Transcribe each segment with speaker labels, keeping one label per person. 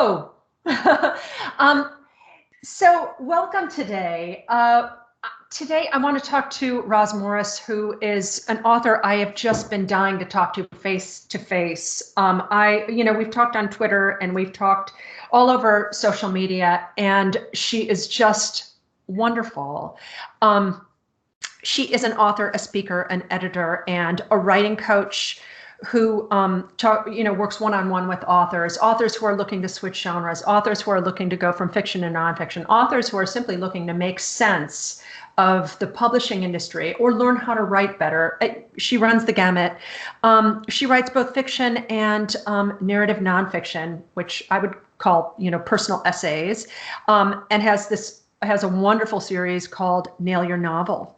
Speaker 1: Hello. um, so welcome today. Today I want to talk to Roz Morris, who is an author I have just been dying to talk to face to face. We've talked on Twitter and we've talked all over social media, and she is just wonderful. She is an author, a speaker, an editor, and a writing coach who works one-on-one with authors who are looking to switch genres, authors who are looking to go from fiction to nonfiction, authors who are simply looking to make sense of the publishing industry or learn how to write better. She runs the gamut. She writes both fiction and narrative nonfiction, which I would call, personal essays, and has a wonderful series called Nail Your Novel.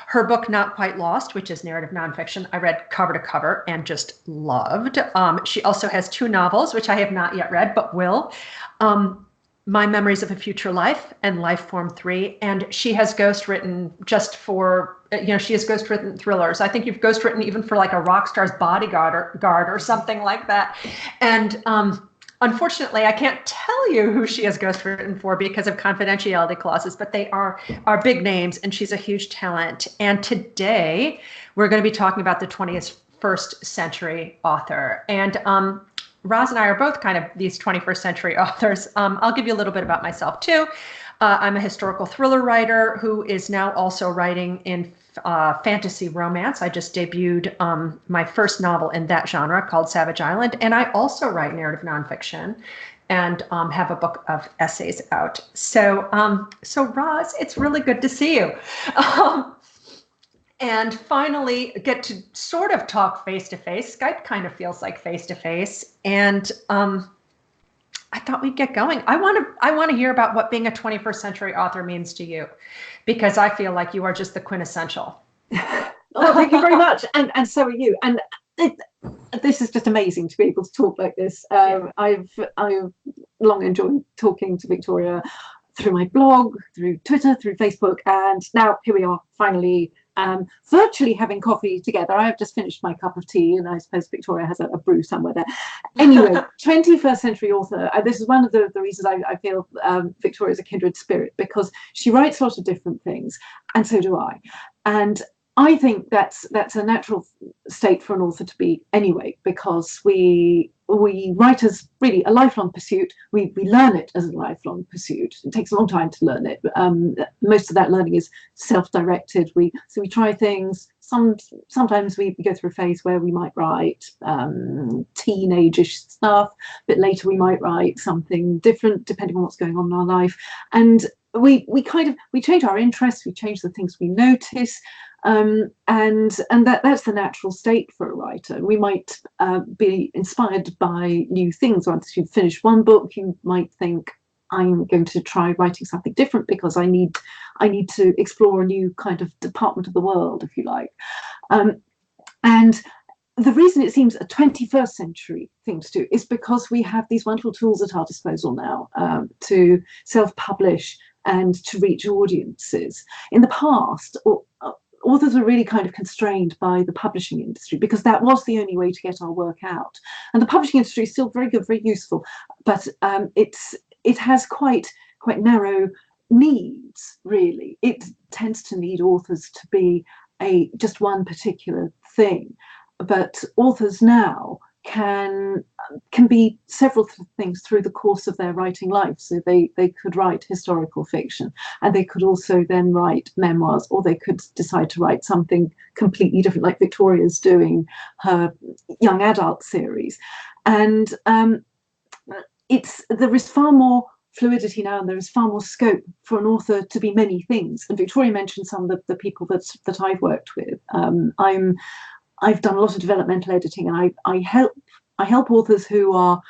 Speaker 1: Her book, Not Quite Lost, which is narrative nonfiction, I read cover to cover and just loved. She also has two novels, which I have not yet read, but will. My Memories of a Future Life and Life Form 3. And she has ghostwritten just for, she has ghostwritten thrillers. I think you've ghostwritten even for like a rock star's bodyguard or something like that. And unfortunately, I can't tell you who she has ghostwritten for because of confidentiality clauses, but they are big names, and she's a huge talent. And today, we're going to be talking about the 21st century author. And Roz and I are both kind of these 21st century authors. I'll give you a little bit about myself, too. I'm a historical thriller writer who is now also writing in fantasy romance. I just debuted my first novel in that genre called Savage Island, and I also write narrative nonfiction and have a book of essays out. So Roz, it's really good to see you. And finally get to sort of talk face-to-face. Skype kind of feels like face-to-face. And I thought we'd get going. I want to hear about what being a 21st century author means to you, because I feel like you are just the quintessential.
Speaker 2: Oh, thank you very much. And so are you. And this is just amazing to be able to talk like this. I've long enjoyed talking to Victoria through my blog, through Twitter, through Facebook, and now here we are finally virtually having coffee together. I have just finished my cup of tea, and I suppose Victoria has a brew somewhere there. Anyway, 21st century author. This is one of the reasons I feel Victoria is a kindred spirit, because she writes lots of different things, and so do I. And I think that's a natural state for an author to be anyway, because we write as really a lifelong pursuit. We learn it as a lifelong pursuit. It takes a long time to learn it. Most of that learning is self-directed. So we try things. Sometimes we go through a phase where we might write teenage-ish stuff. A bit later we might write something different depending on what's going on in our life. And we change our interests. We change the things we notice. And that's the natural state for a writer. We might be inspired by new things. Once you've finished one book, you might think, I'm going to try writing something different because I need to explore a new kind of department of the world, if you like. And the reason it seems a 21st century thing to do is because we have these wonderful tools at our disposal now to self-publish and to reach audiences. In the past, authors were really kind of constrained by the publishing industry because that was the only way to get our work out. And the publishing industry is still very good, very useful, but it has quite narrow needs, really. It tends to need authors to be just one particular thing, but authors now can be several things through the course of their writing life. So they could write historical fiction, and they could also then write memoirs, or they could decide to write something completely different, like Victoria's doing her young adult series. And there is far more fluidity now, and there is far more scope for an author to be many things. And Victoria mentioned some of the people that I've worked with. I've done a lot of developmental editing, and I help authors who are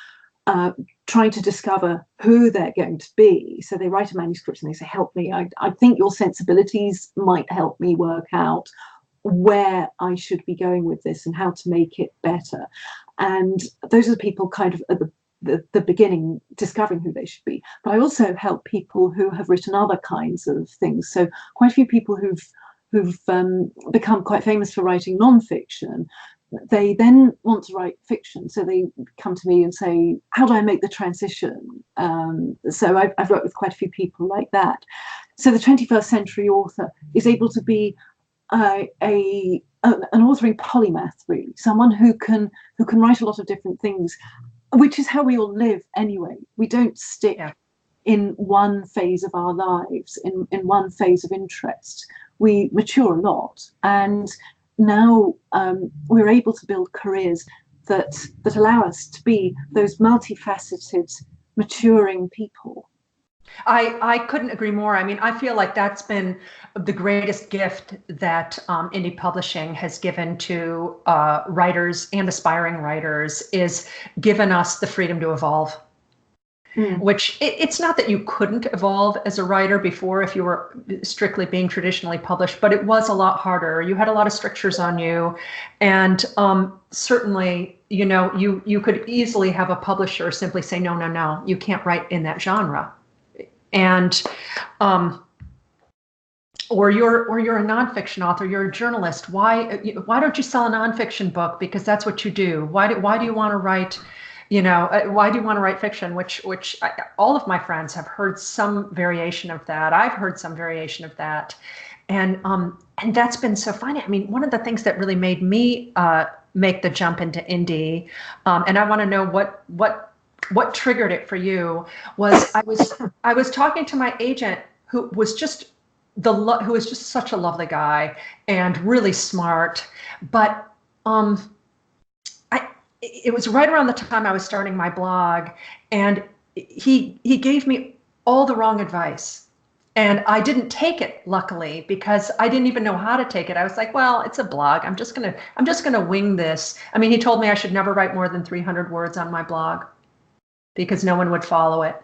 Speaker 2: trying to discover who they're going to be. So they write a manuscript and they say, help me. I think your sensibilities might help me work out where I should be going with this and how to make it better. And those are the people kind of at the beginning, discovering who they should be. But I also help people who have written other kinds of things. So quite a few people who've become quite famous for writing nonfiction they then want to write fiction. So they come to me and say, how do I make the transition? So I've worked with quite a few people like that. So the 21st century author is able to be an authoring polymath, really, someone who can write a lot of different things, which is how we all live anyway. We don't stick in one phase of our lives, in one phase of interest. We mature a lot, and now we're able to build careers that allow us to be those multifaceted, maturing people.
Speaker 1: I couldn't agree more. I mean, I feel like that's been the greatest gift that indie publishing has given to writers and aspiring writers, is given us the freedom to evolve. Which it's not that you couldn't evolve as a writer before if you were strictly being traditionally published, but it was a lot harder. You had a lot of strictures on you, and certainly, you know, you could easily have a publisher simply say, no, you can't write in that genre. And or you're a nonfiction author, you're a journalist. Why don't you sell a nonfiction book? Because that's what you do. Why do you want to write? You know, why do you want to write fiction? Which all of my friends have heard some variation of that. I've heard some variation of that, and that's been so funny. I mean, one of the things that really made me make the jump into indie, and I want to know what triggered it for you, was I was talking to my agent, who was just such a lovely guy and really smart, but it was right around the time I was starting my blog, and he gave me all the wrong advice, and I didn't take it, luckily, because I didn't even know how to take it. I was like, well, it's a blog. I'm just gonna wing this. I mean, he told me I should never write more than 300 words on my blog because no one would follow it.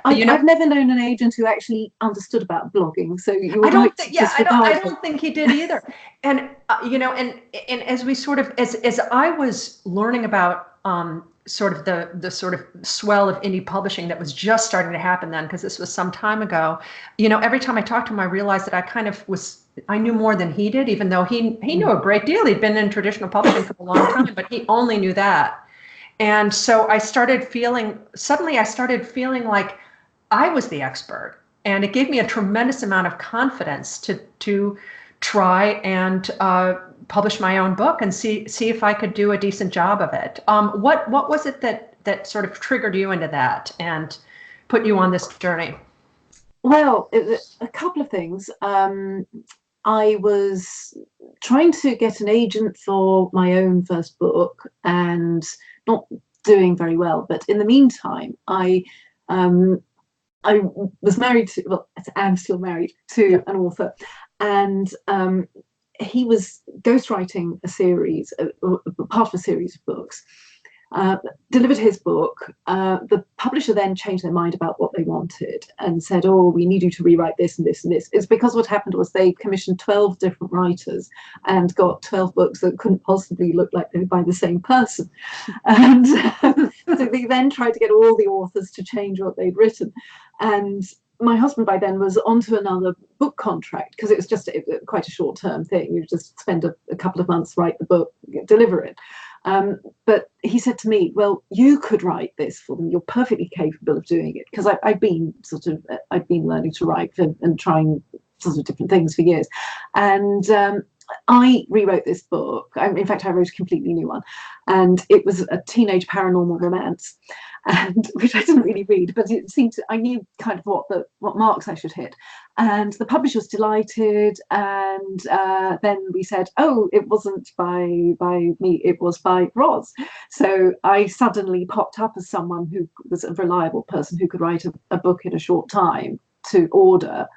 Speaker 2: I've never known an agent who actually understood about blogging. So I
Speaker 1: don't think he did either. And you know, and as we sort of as I was learning about sort of the sort of swell of indie publishing that was just starting to happen then, because this was some time ago, you know, every time I talked to him, I realized that I knew more than he did, even though he knew a great deal. He'd been in traditional publishing for a long time, but he only knew that. And so I started feeling like I was the expert, and it gave me a tremendous amount of confidence to try and publish my own book and see if I could do a decent job of it. What was it that sort of triggered you into that and put you on this journey?
Speaker 2: Well, a couple of things. I was trying to get an agent for my own first book and not doing very well. But in the meantime, I was married to, well, I'm still married to an author, and he was ghostwriting a series, part of a series of books. Delivered his book. The publisher then changed their mind about what they wanted and said, oh, we need you to rewrite this and this and this. It's because what happened was they commissioned 12 different writers and got 12 books that couldn't possibly look like they were by the same person. And so they then tried to get all the authors to change what they'd written. And my husband by then was onto another book contract, because it was just quite a short-term thing. You just spend a couple of months, write the book, deliver it. But he said to me, well, you could write this for them. You're perfectly capable of doing it. Because I've been learning to write and trying sort of different things for years. And I rewrote this book. In fact, I wrote a completely new one. And it was a teenage paranormal romance, and which I didn't really read, but it seemed I knew kind of what marks I should hit. And the publisher was delighted, and then we said, oh, it wasn't by me, it was by Roz. So I suddenly popped up as someone who was a reliable person who could write a book in a short time to order,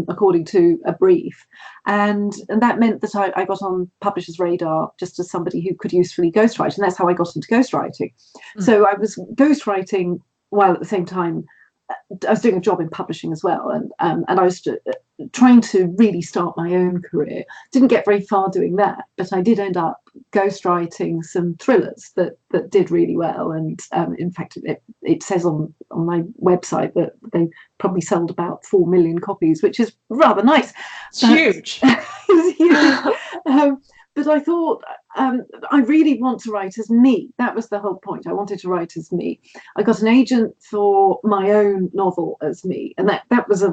Speaker 2: according to a brief, and that meant that I got on publishers' radar just as somebody who could usefully ghostwrite, and that's how I got into ghostwriting. So I was ghostwriting while at the same time I was doing a job in publishing as well, and I was trying to really start my own career. Didn't get very far doing that, but I did end up ghostwriting some thrillers that did really well. And in fact, it says on my website that they probably sold about 4 million copies, which is rather nice.
Speaker 1: It's huge.
Speaker 2: It was huge. but I thought, I really want to write as me. That was the whole point. I wanted to write as me. I got an agent for my own novel as me, and that was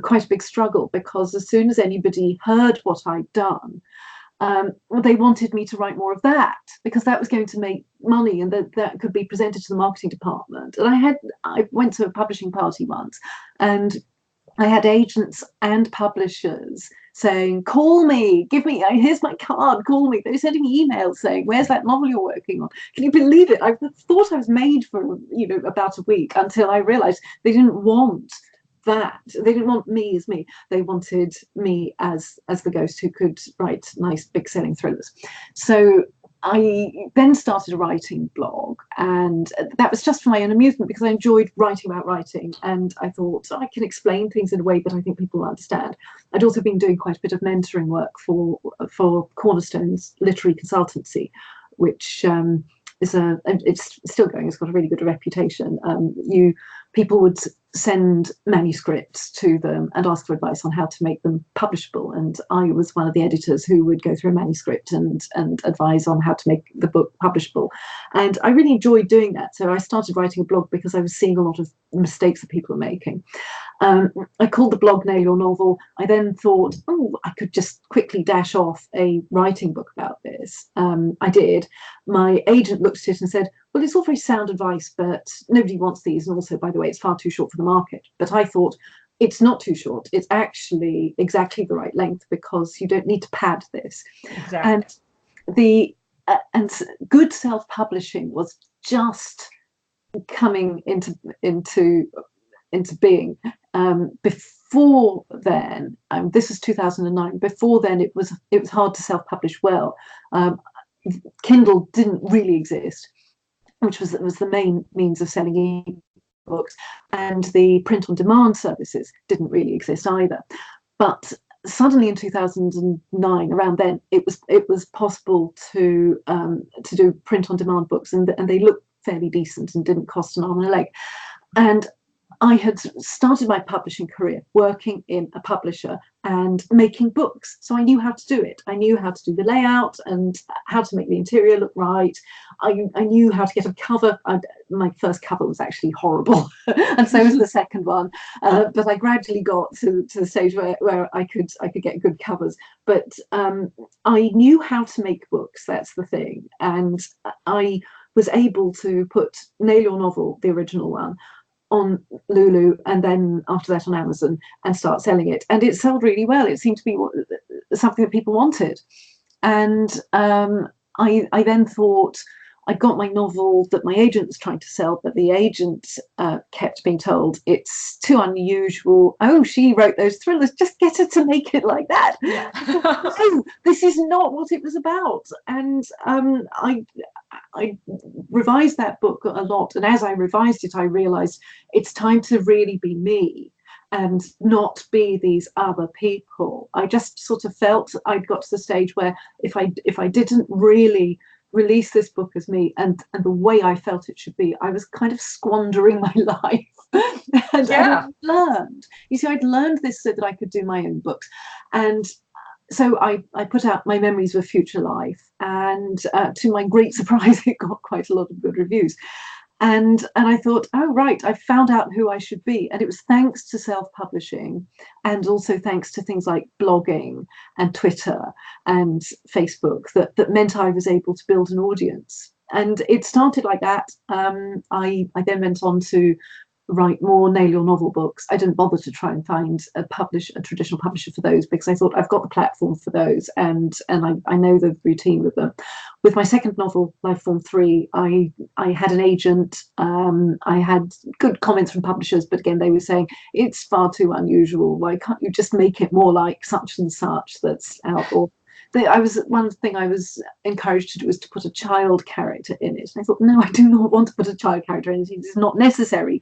Speaker 2: quite a big struggle, because as soon as anybody heard what I'd done, they wanted me to write more of that, because that was going to make money, and that could be presented to the marketing department. And I went to a publishing party once, and I had agents and publishers saying, call me, here's my card, call me. They were sending me emails saying, where's that novel you're working on? Can you believe it? I thought I was made for, about a week, until I realized they didn't want that. They didn't want me as me. They wanted me as the ghost who could write nice big selling thrillers. So I then started a writing blog, and that was just for my own amusement, because I enjoyed writing about writing, and I thought, I can explain things in a way that I think people will understand. I'd also been doing quite a bit of mentoring work for Cornerstone's literary consultancy, which it's still going. It's got a really good reputation. People would send manuscripts to them and ask for advice on how to make them publishable, and I was one of the editors who would go through a manuscript and advise on how to make the book publishable, and I really enjoyed doing that. So I started writing a blog because I was seeing a lot of mistakes that people were making. I called the blog Nail Your Novel. I then thought, I could just quickly dash off a writing book about this. I did. My agent looked at it and said, well, it's all very sound advice, but nobody wants these. And also, by the way, it's far too short for the market. But I thought, it's not too short. It's actually exactly the right length, because you don't need to pad this.
Speaker 1: Exactly.
Speaker 2: And good self-publishing was just coming into being. Before then, this was 2009. Before then, it was hard to self-publish well. Kindle didn't really exist, which was the main means of selling e-books, and the print-on-demand services didn't really exist either. But suddenly in 2009, around then, it was possible to do print-on-demand books, and they looked fairly decent and didn't cost an arm and a leg. And I had started my publishing career working in a publisher and making books. So I knew how to do it. I knew how to do the layout and how to make the interior look right. I knew how to get a cover. My first cover was actually horrible, and so was the second one. But I gradually got to the stage where I could get good covers. But I knew how to make books. That's the thing. And I was able to put Nail Your Novel, the original one, on Lulu, and then after that on Amazon, and start selling it. And it sold really well. It seemed to be something that people wanted. And I then thought, I got my novel that my agent was trying to sell, but the agent kept being told it's too unusual. Oh, she wrote those thrillers. Just get her to make it like that.
Speaker 1: Yeah.
Speaker 2: No, this is not what it was about. And I revised that book a lot. And as I revised it, I realized it's time to really be me and not be these other people. I just sort of felt I'd got to the stage where if I didn't really release this book as me and the way I felt it should be, I was kind of squandering my life. And I'd learned this so that I could do my own books. And so I put out My Memories of a Future Life, and to my great surprise, it got quite a lot of good reviews. And I thought, oh, right, I found out who I should be. And it was thanks to self-publishing, and also thanks to things like blogging and Twitter and Facebook that meant I was able to build an audience. And it started like that. I then went on to write more Nail Your Novel books. I didn't bother to try and find a traditional publisher for those, because I thought I've got the platform for those, and I know the routine with them. With my second novel, Lifeform 3, I had an agent. I had good comments from publishers, but again, they were saying it's far too unusual. Why can't you just make it more like such and such that's out? Or one thing I was encouraged to do was to put a child character in it. And I thought, no, I do not want to put a child character in it. It's not necessary.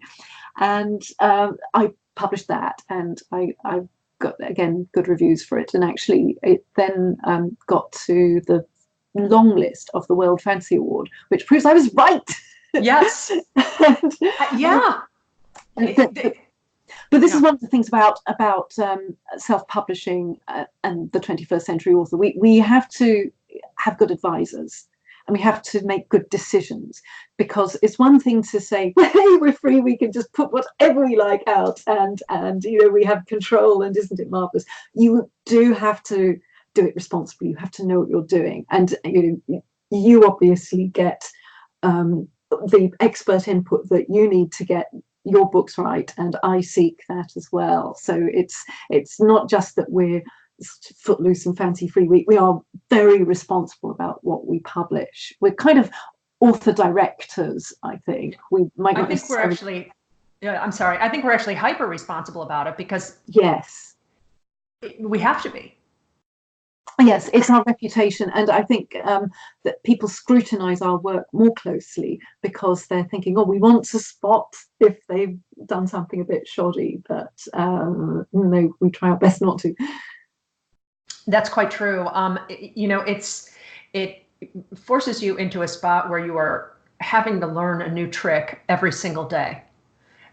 Speaker 2: And I published that, and I got, again, good reviews for it. And actually, it then got to the long list of the World Fantasy Award, which proves I was right.
Speaker 1: Yes. Yeah.
Speaker 2: But this is one of the things about self-publishing and the 21st century author. We have to have good advisors. And we have to make good decisions, because it's one thing to say, well, hey, we're free, we can just put whatever we like out, and you know, we have control, and isn't it marvelous? You do have to do it responsibly. You have to know what you're doing, and you know, you obviously get the expert input that you need to get your books right, and I seek that as well. So it's not just that we're footloose and fancy free. We are very responsible about what we publish. We're kind of author directors, I think. We might not.
Speaker 1: I think we're actually, I'm sorry, I think we're actually hyper responsible about it, because
Speaker 2: yes,
Speaker 1: we have to be.
Speaker 2: Yes, it's our reputation, and I think that people scrutinise our work more closely because they're thinking, oh, we want to spot if they've done something a bit shoddy, but no, we try our best not to.
Speaker 1: That's quite true. You know, it forces you into a spot where you are having to learn a new trick every single day.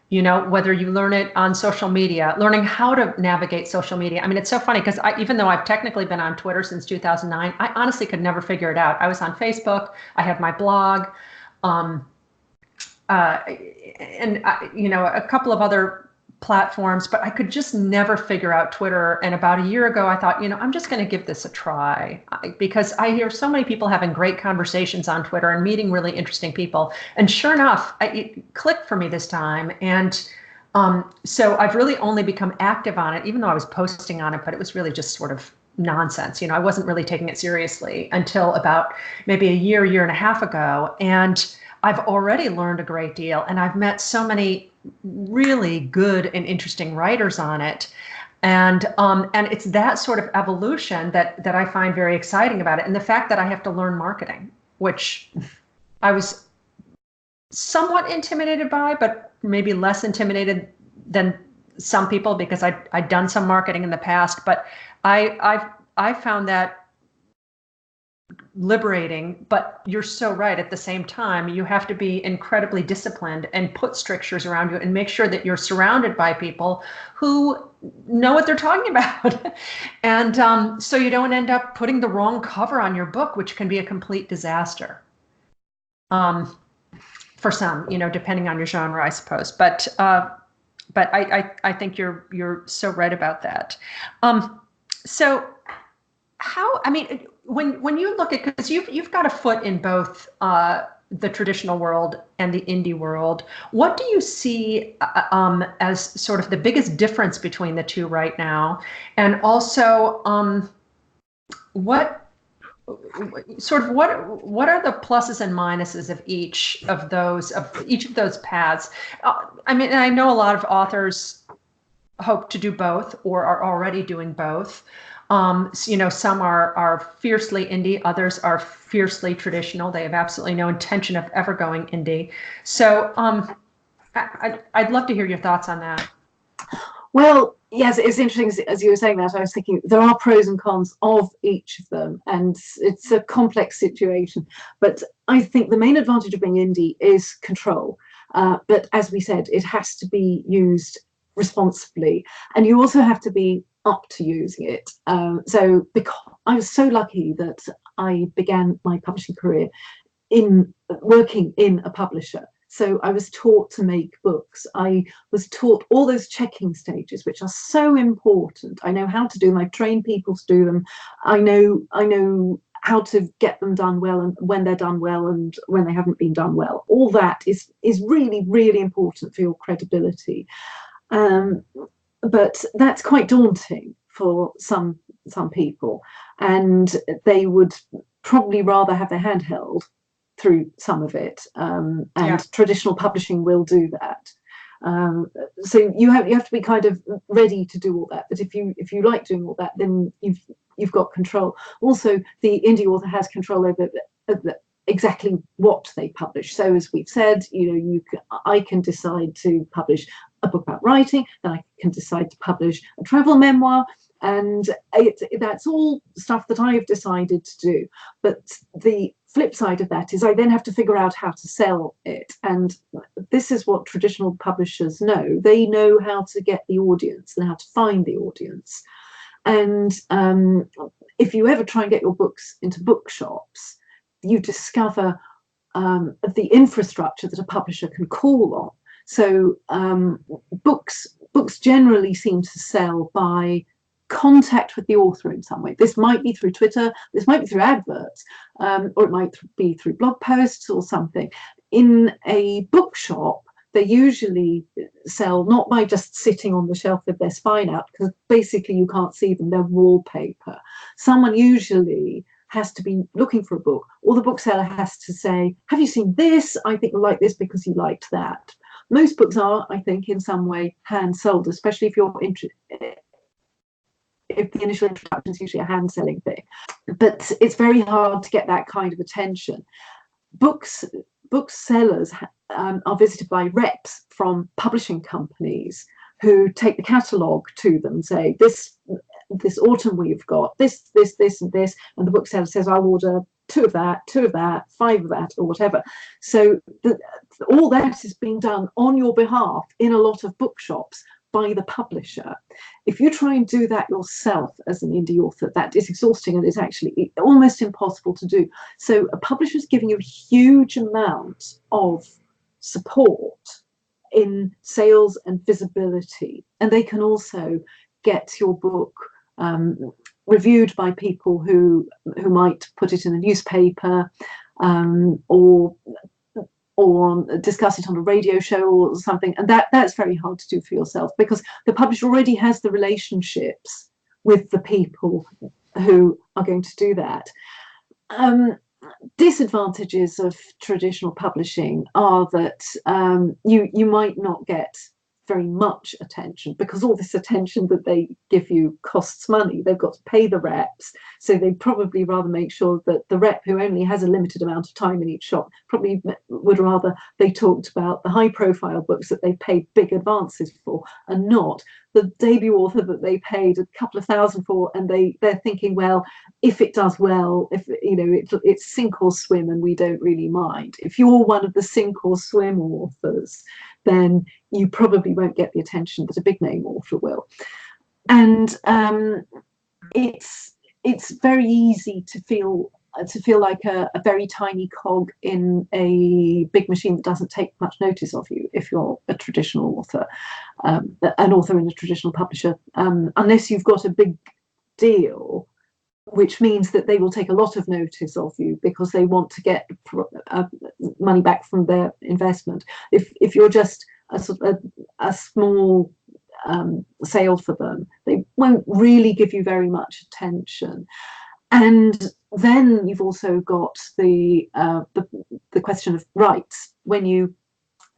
Speaker 1: You know, whether you learn it on social media, learning how to navigate social media. I mean, it's so funny because even though I've technically been on Twitter since 2009, I honestly could never figure it out. I was on Facebook, I had my blog, you know, a couple of other platforms, but I could just never figure out Twitter. And about a year ago, I thought, you know, I'm just going to give this a try, because I hear so many people having great conversations on Twitter and meeting really interesting people. And sure enough, it clicked for me this time. And so I've really only become active on it, even though I was posting on it, but it was really just sort of nonsense. You know, I wasn't really taking it seriously until about maybe a year and a half ago. And I've already learned a great deal, and I've met so many really good and interesting writers on it. And it's that sort of evolution that I find very exciting about it. And the fact that I have to learn marketing, which I was somewhat intimidated by, but maybe less intimidated than some people, because I'd done some marketing in the past. But I found that liberating. But you're so right. At the same time, you have to be incredibly disciplined and put strictures around you and make sure that you're surrounded by people who know what they're talking about. And so you don't end up putting the wrong cover on your book, which can be a complete disaster. For some, you know, depending on your genre, I suppose. But I think you're so right about that. So how, I mean, when you look at, because you've got a foot in both the traditional world and the indie world, what do you see as sort of the biggest difference between the two right now? And also, what are the pluses and minuses of each of those paths? I mean, I know a lot of authors hope to do both or are already doing both. You know, some are fiercely indie, others are fiercely traditional. They have absolutely no intention of ever going indie. So I'd love to hear your thoughts on that.
Speaker 2: Well, yes, it's interesting. As you were saying that, I was thinking there are pros and cons of each of them, and it's a complex situation. But I think the main advantage of being indie is control. But as we said, it has to be used responsibly, and you also have to be up to using it. So because I was so lucky that I began my publishing career in working in a publisher. So I was taught to make books. I was taught all those checking stages, which are so important. I know how to do them. I've trained people to do them. I know how to get them done well, and when they're done well and when they haven't been done well. All that is really, really important for your credibility. But that's quite daunting for some people, and they would probably rather have their hand held through some of it, and traditional publishing will do that. So you have to be kind of ready to do all that. But if you like doing all that, then you've got control. Also, the indie author has control over exactly what they publish. So as we've said, you know, I can decide to publish a book about writing, then I can decide to publish a travel memoir, and that's all stuff that I've decided to do. But the flip side of that is I then have to figure out how to sell it, and this is what traditional publishers know. They know how to get the audience and how to find the audience. And if you ever try and get your books into bookshops, you discover the infrastructure that a publisher can call on. So books generally seem to sell by contact with the author in some way. This might be through Twitter, this might be through adverts, or it might be through blog posts or something. In a bookshop, they usually sell not by just sitting on the shelf with their spine out, because basically you can't see them, they're wallpaper. Someone usually has to be looking for a book, or the bookseller has to say, have you seen this? I think you'll like this because you liked that. Most books are, I think, in some way hand sold, especially if you're if the initial introduction is usually a hand selling thing. But it's very hard to get that kind of attention. Booksellers are visited by reps from publishing companies who take the catalogue to them and say, this autumn we've got this, and this, and the bookseller says, I'll order 2 of that, 5 of that, or whatever. So all that is being done on your behalf in a lot of bookshops by the publisher. If you try and do that yourself as an indie author, that is exhausting and is actually almost impossible to do. So a publisher is giving you a huge amount of support in sales and visibility, and they can also get your book reviewed by people who might put it in a newspaper, or discuss it on a radio show or something, and that's very hard to do for yourself, because the publisher already has the relationships with the people who are going to do that. Disadvantages of traditional publishing are that you might not get very much attention, because all this attention that they give you costs money. They've got to pay the reps, so they'd probably rather make sure that the rep, who only has a limited amount of time in each shop, probably would rather they talked about the high profile books that they paid big advances for, and not the debut author that they paid a couple of thousand for, and they're thinking, well, if it does well, if it's sink or swim, and we don't really mind. If you're one of the sink or swim authors, then you probably won't get the attention that a big name author will. And it's very easy to feel like a very tiny cog in a big machine that doesn't take much notice of you if you're a traditional author, an author in a traditional publisher, unless you've got a big deal, which means that they will take a lot of notice of you because they want to get money back from their investment. If you're just a small sale for them, they won't really give you very much attention. And then you've also got the question of rights. When you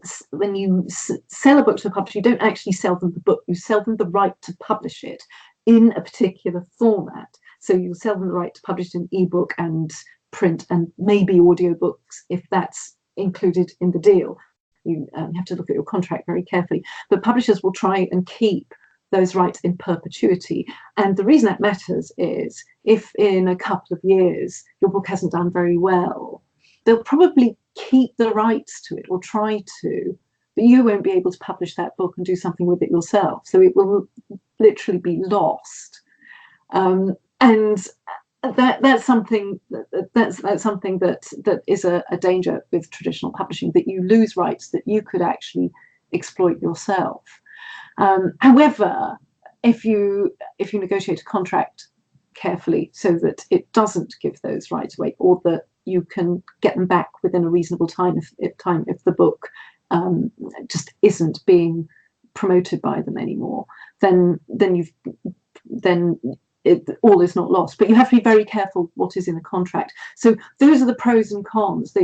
Speaker 2: sell a book to a publisher, you don't actually sell them the book, you sell them the right to publish it in a particular format. So you'll sell them the right to publish it in ebook and print and maybe audiobooks if that's included in the deal. You have to look at your contract very carefully. But publishers will try and keep those rights in perpetuity. And the reason that matters is if in a couple of years your book hasn't done very well, they'll probably keep the rights to it or try to, but you won't be able to publish that book and do something with it yourself. So it will literally be lost. And that's something that is a danger with traditional publishing, that you lose rights that you could actually exploit yourself. However, if you negotiate a contract carefully so that it doesn't give those rights away, or that you can get them back within a reasonable time if the book just isn't being promoted by them anymore, then all is not lost. But you have to be very careful what is in the contract. So those are the pros and cons.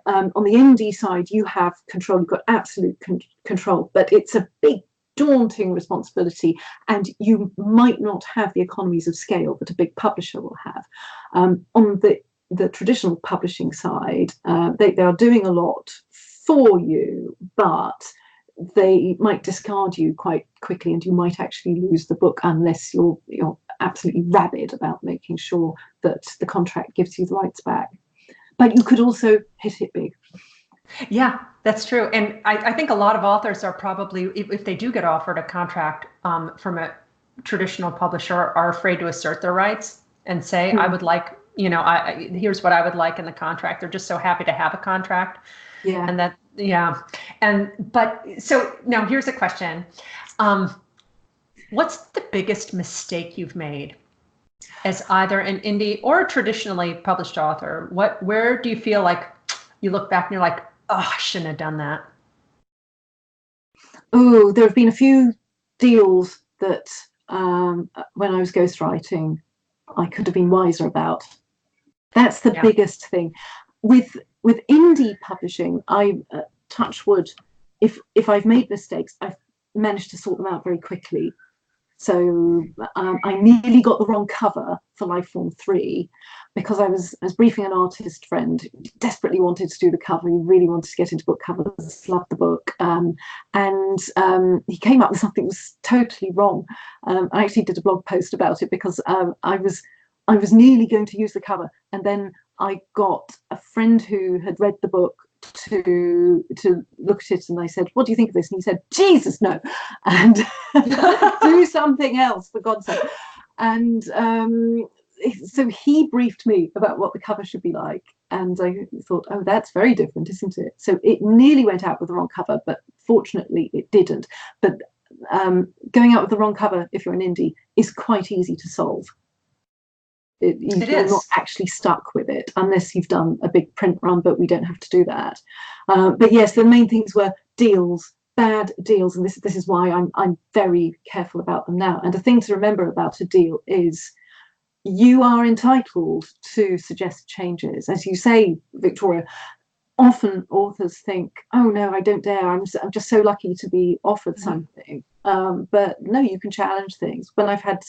Speaker 2: On the indie side, you have control, you've got absolute control, but it's a big, daunting responsibility, and you might not have the economies of scale that a big publisher will have. On the traditional publishing side, they are doing a lot for you, but they might discard you quite quickly, and you might actually lose the book unless you're absolutely rabid about making sure that the contract gives you the rights back. But you could also hit it big.
Speaker 1: Yeah, that's true. And I think a lot of authors are probably, if they do get offered a contract from a traditional publisher, are afraid to assert their rights and say, I would like, here's what I would like in the contract. They're just so happy to have a contract.
Speaker 2: Yeah.
Speaker 1: And that, yeah. But so now here's a question. What's the biggest mistake you've made as either an indie or a traditionally published author? Where do you feel like you look back and you're like, oh, I shouldn't have done that?
Speaker 2: Oh, there have been a few deals that when I was ghostwriting, I could have been wiser about. That's the biggest thing. With indie publishing, I touch wood, if I've made mistakes, I've managed to sort them out very quickly. So I nearly got the wrong cover for Lifeform 3 because I was briefing an artist friend who desperately wanted to do the cover. He really wanted to get into book covers, loved the book. And he came up with something that was totally wrong. I actually did a blog post about it because I was nearly going to use the cover. And then I got a friend who had read the book to look at it, and I said, what do you think of this? And he said, Jesus, no, and do something else, for God's sake. And so he briefed me about what the cover should be like, and I thought, oh, that's very different, isn't it? So it nearly went out with the wrong cover, but fortunately it didn't. But going out with the wrong cover, if you're an indie, is quite easy to solve. You're not actually stuck with it unless you've done a big print run, but we don't have to do that. But yes, the main things were deals, bad deals, and this is why I'm very careful about them now. And the thing to remember about a deal is you are entitled to suggest changes. As you say, Victoria, often authors think, oh no, I don't dare, I'm just so lucky to be offered something. But no, you can challenge things. When I've had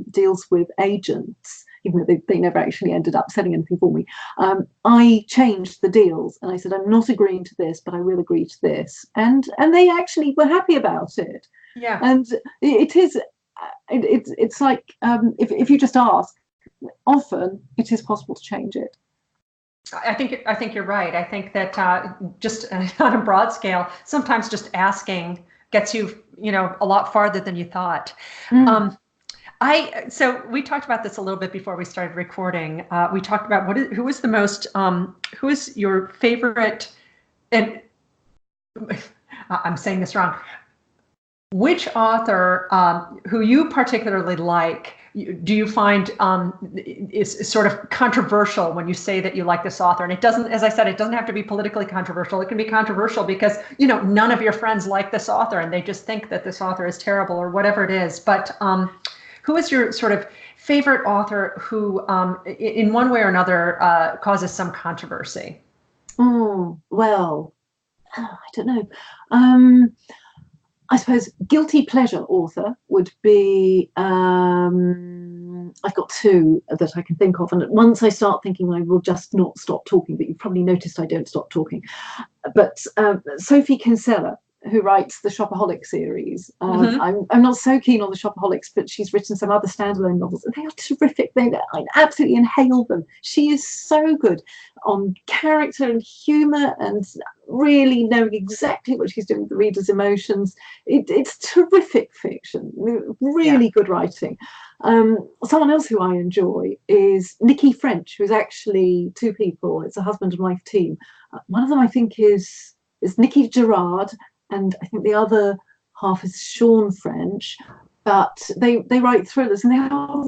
Speaker 2: deals with agents, even though they never actually ended up selling anything for me, I changed the deals and I said, I'm not agreeing to this, but I will agree to this. And they actually were happy about it.
Speaker 1: Yeah.
Speaker 2: And it's like, if you just ask, often it is possible to change it.
Speaker 1: I think you're right. I think that just on a broad scale, sometimes just asking gets you, a lot farther than you thought. So we talked about this a little bit before we started recording. We talked about who is your favorite, and I'm saying this wrong. Which author who you particularly like do you find is sort of controversial when you say that you like this author? And it doesn't, as I said, it doesn't have to be politically controversial. It can be controversial because, none of your friends like this author and they just think that this author is terrible or whatever it is. But who is your sort of favorite author who, in one way or another, causes some controversy?
Speaker 2: Well, I don't know. I suppose guilty pleasure author would be, I've got two that I can think of, and once I start thinking, I will just not stop talking, but you've probably noticed I don't stop talking. But Sophie Kinsella, who writes the Shopaholic series, I'm not so keen on the Shopaholics, but she's written some other standalone novels, and they are terrific. I absolutely inhale them. She is so good on character and humour and really knowing exactly what she's doing with the reader's emotions. It's terrific fiction, really good writing. Someone else who I enjoy is Nikki French, who's actually two people. It's a husband and wife team. One of them I think is Nikki Gerard, and I think the other half is Sean French. But they write thrillers, and they are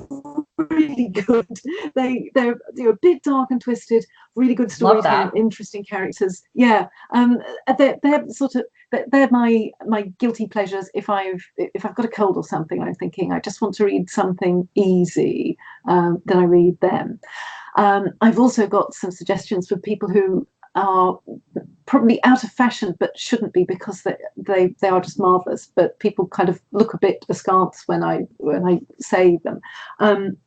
Speaker 2: really good. They're a bit dark and twisted, really good storytelling, interesting characters. Yeah, they're my guilty pleasures. If I've got a cold or something, I'm thinking I just want to read something easy, then I read them. I've also got some suggestions for people who are probably out of fashion but shouldn't be, because they are just marvelous, but people kind of look a bit askance when I say them.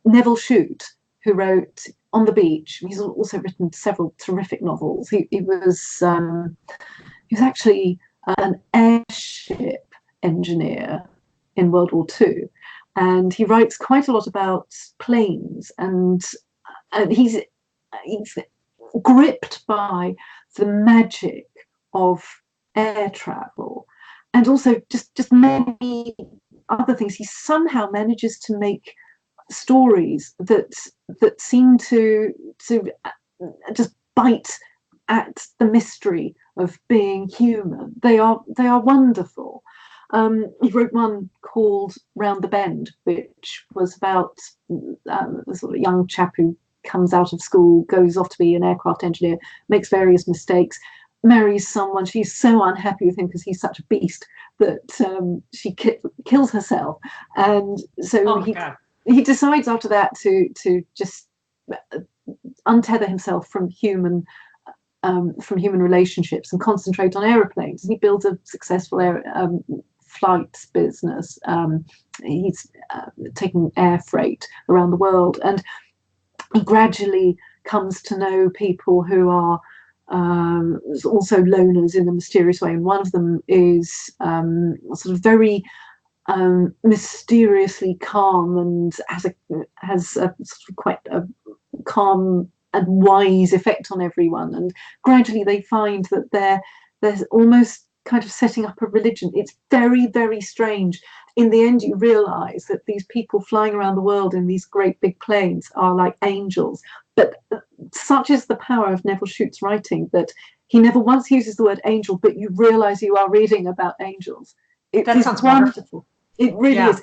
Speaker 2: Neville Shute, who wrote On the Beach. He's also written several terrific novels. He was actually an airship engineer in World War II, and he writes quite a lot about planes, and he's gripped by the magic of air travel, and also just many other things. He somehow manages to make stories that that seem to just bite at the mystery of being human. They are wonderful. He wrote one called Round the Bend, which was about a sort of young chap who comes out of school, goes off to be an aircraft engineer, makes various mistakes, marries someone. She's so unhappy with him because he's such a beast that she kills herself. And so he decides after that to just untether himself from human relationships and concentrate on aeroplanes. And he builds a successful flight business. He's taking air freight around the world, and he gradually comes to know people who are also loners in a mysterious way. And one of them is sort of very mysteriously calm and has a sort of quite a calm and wise effect on everyone. And gradually they find that they're almost kind of setting up a religion. It's very, very strange. In the end, you realize that these people flying around the world in these great big planes are like angels. But such is the power of Nevil Shute's writing that he never once uses the word angel, but you realize you are reading about angels.
Speaker 1: That sounds wonderful.
Speaker 2: It really is.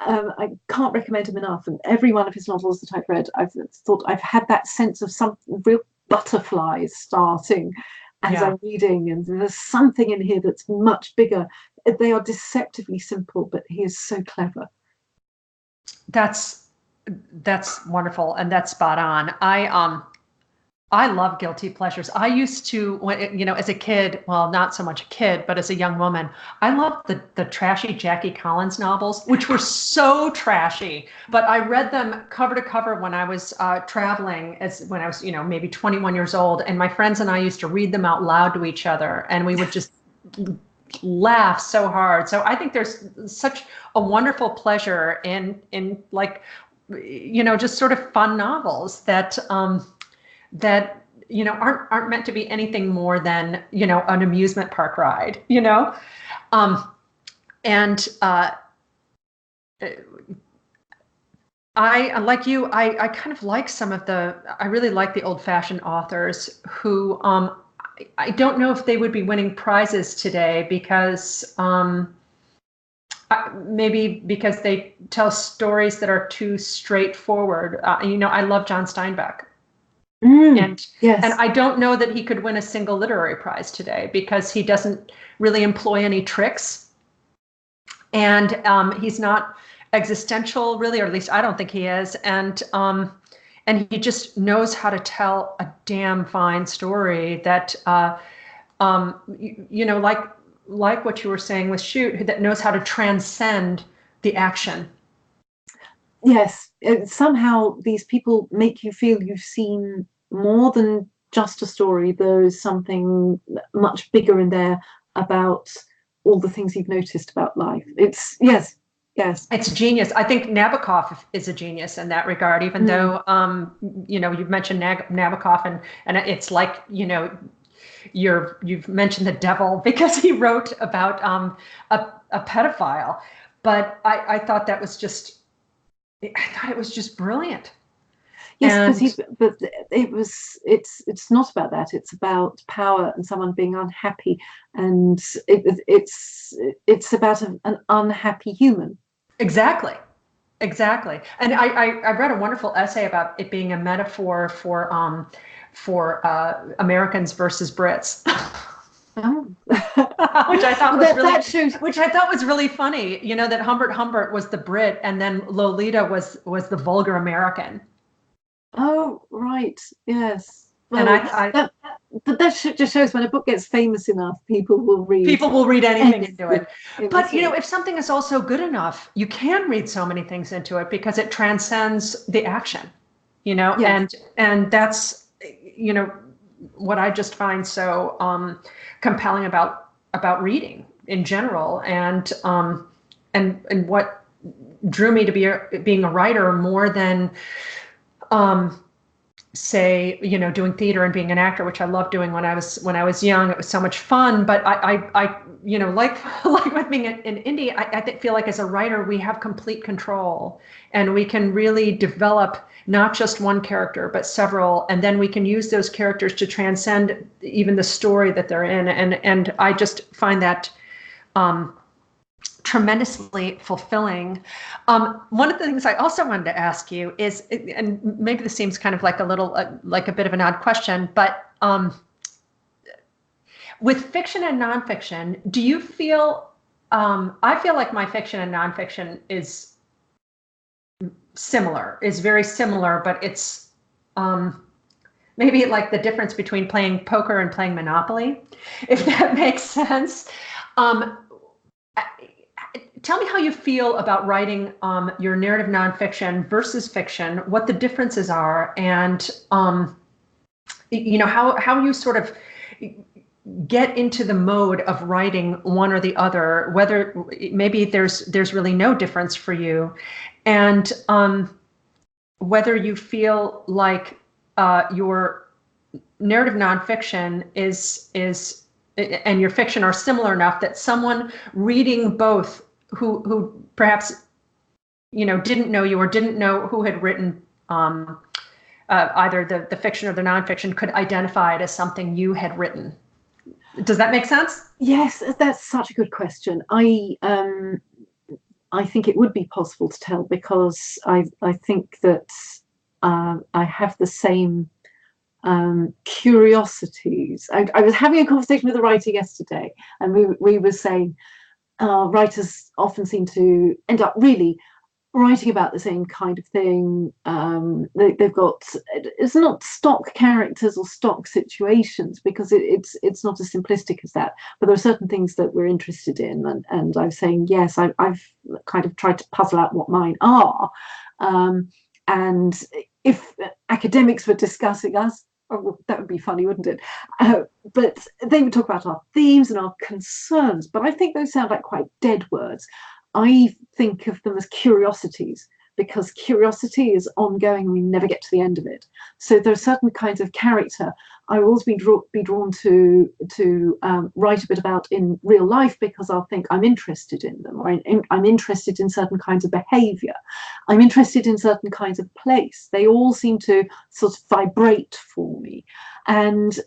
Speaker 2: I can't recommend him enough. And every one of his novels that I've read, I've thought I've had that sense of some real butterflies starting as I'm reading, and there's something in here that's much bigger. They are deceptively simple, but he is so clever.
Speaker 1: That's wonderful, and that's spot on. I love guilty pleasures. I used to, as a kid, well, not so much a kid, but as a young woman, I loved the trashy Jackie Collins novels, which were so trashy. But I read them cover to cover when I was traveling, when I was, maybe 21 years old. And my friends and I used to read them out loud to each other, and we would just laugh so hard. So I think there's such a wonderful pleasure in just sort of fun novels that aren't meant to be anything more than an amusement park ride. I, like you, I kind of like I really like the old-fashioned authors who I don't know if they would be winning prizes today because maybe because they tell stories that are too straightforward. I love John Steinbeck. And I don't know that he could win a single literary prize today because he doesn't really employ any tricks, and he's not existential really, or at least I don't think he is, and he just knows how to tell a damn fine story that like what you were saying with Shute, that knows how to transcend the action.
Speaker 2: Yes, somehow these people make you feel you've seen more than just a story. There is something much bigger in there about all the things you've noticed about life. It's it's genius.
Speaker 1: I think Nabokov is a genius in that regard, even though you've mentioned Nabokov, and it's like you've mentioned the devil because he wrote about a pedophile, but I thought that was just it was just brilliant.
Speaker 2: Yes, but it's not about that. It's about power and someone being unhappy, and it's about an unhappy human.
Speaker 1: Exactly. And I read a wonderful essay about it being a metaphor for Americans versus Brits.
Speaker 2: Oh.
Speaker 1: Which I thought was really funny. That Humbert was the Brit, and then Lolita was the vulgar American.
Speaker 2: Oh, right. Yes. Well,
Speaker 1: and
Speaker 2: but that just shows when a book gets famous enough, people will read
Speaker 1: anything into it. But if something is also good enough, you can read so many things into it because it transcends the action.
Speaker 2: Yes.
Speaker 1: And that's what I just find so compelling about reading in general, and what drew me to being a writer more than say, doing theater and being an actor, which I loved doing when I was young. It was so much fun. But I like with being in indie, I feel like as a writer, we have complete control, and we can really develop not just one character, but several, and then we can use those characters to transcend even the story that they're in. And I just find that tremendously fulfilling. One of the things I also wanted to ask you is, and maybe this seems kind of like like a bit of an odd question, but with fiction and nonfiction, do you feel, I feel like my fiction and nonfiction is very similar, but it's maybe like the difference between playing poker and playing Monopoly, if that makes sense. Tell me how you feel about writing your narrative nonfiction versus fiction, what the differences are, and how you sort of get into the mode of writing one or the other, whether maybe there's really no difference for you, and whether you feel like your narrative nonfiction is and your fiction are similar enough that someone reading both who perhaps didn't know you or didn't know who had written either the fiction or the nonfiction could identify it as something you had written. Does that make sense?
Speaker 2: Yes, that's such a good question. I think it would be possible to tell, because I think that I have the same curiosities. I was having a conversation with a writer yesterday, and we were saying writers often seem to end up really writing about the same kind of thing. They've got, it's not stock characters or stock situations, because it's not as simplistic as that, but there are certain things that we're interested in, and I was saying, yes, I've kind of tried to puzzle out what mine are, and if academics were discussing us, oh, that would be funny, wouldn't it? But they would talk about our themes and our concerns, but I think those sound like quite dead words. I think of them as curiosities, because curiosity is ongoing and we never get to the end of it. So there are certain kinds of character I will always be drawn to write a bit about in real life, because I'll think I'm interested in them, or I'm interested in certain kinds of behavior. I'm interested in certain kinds of place. They all seem to sort of vibrate for me. And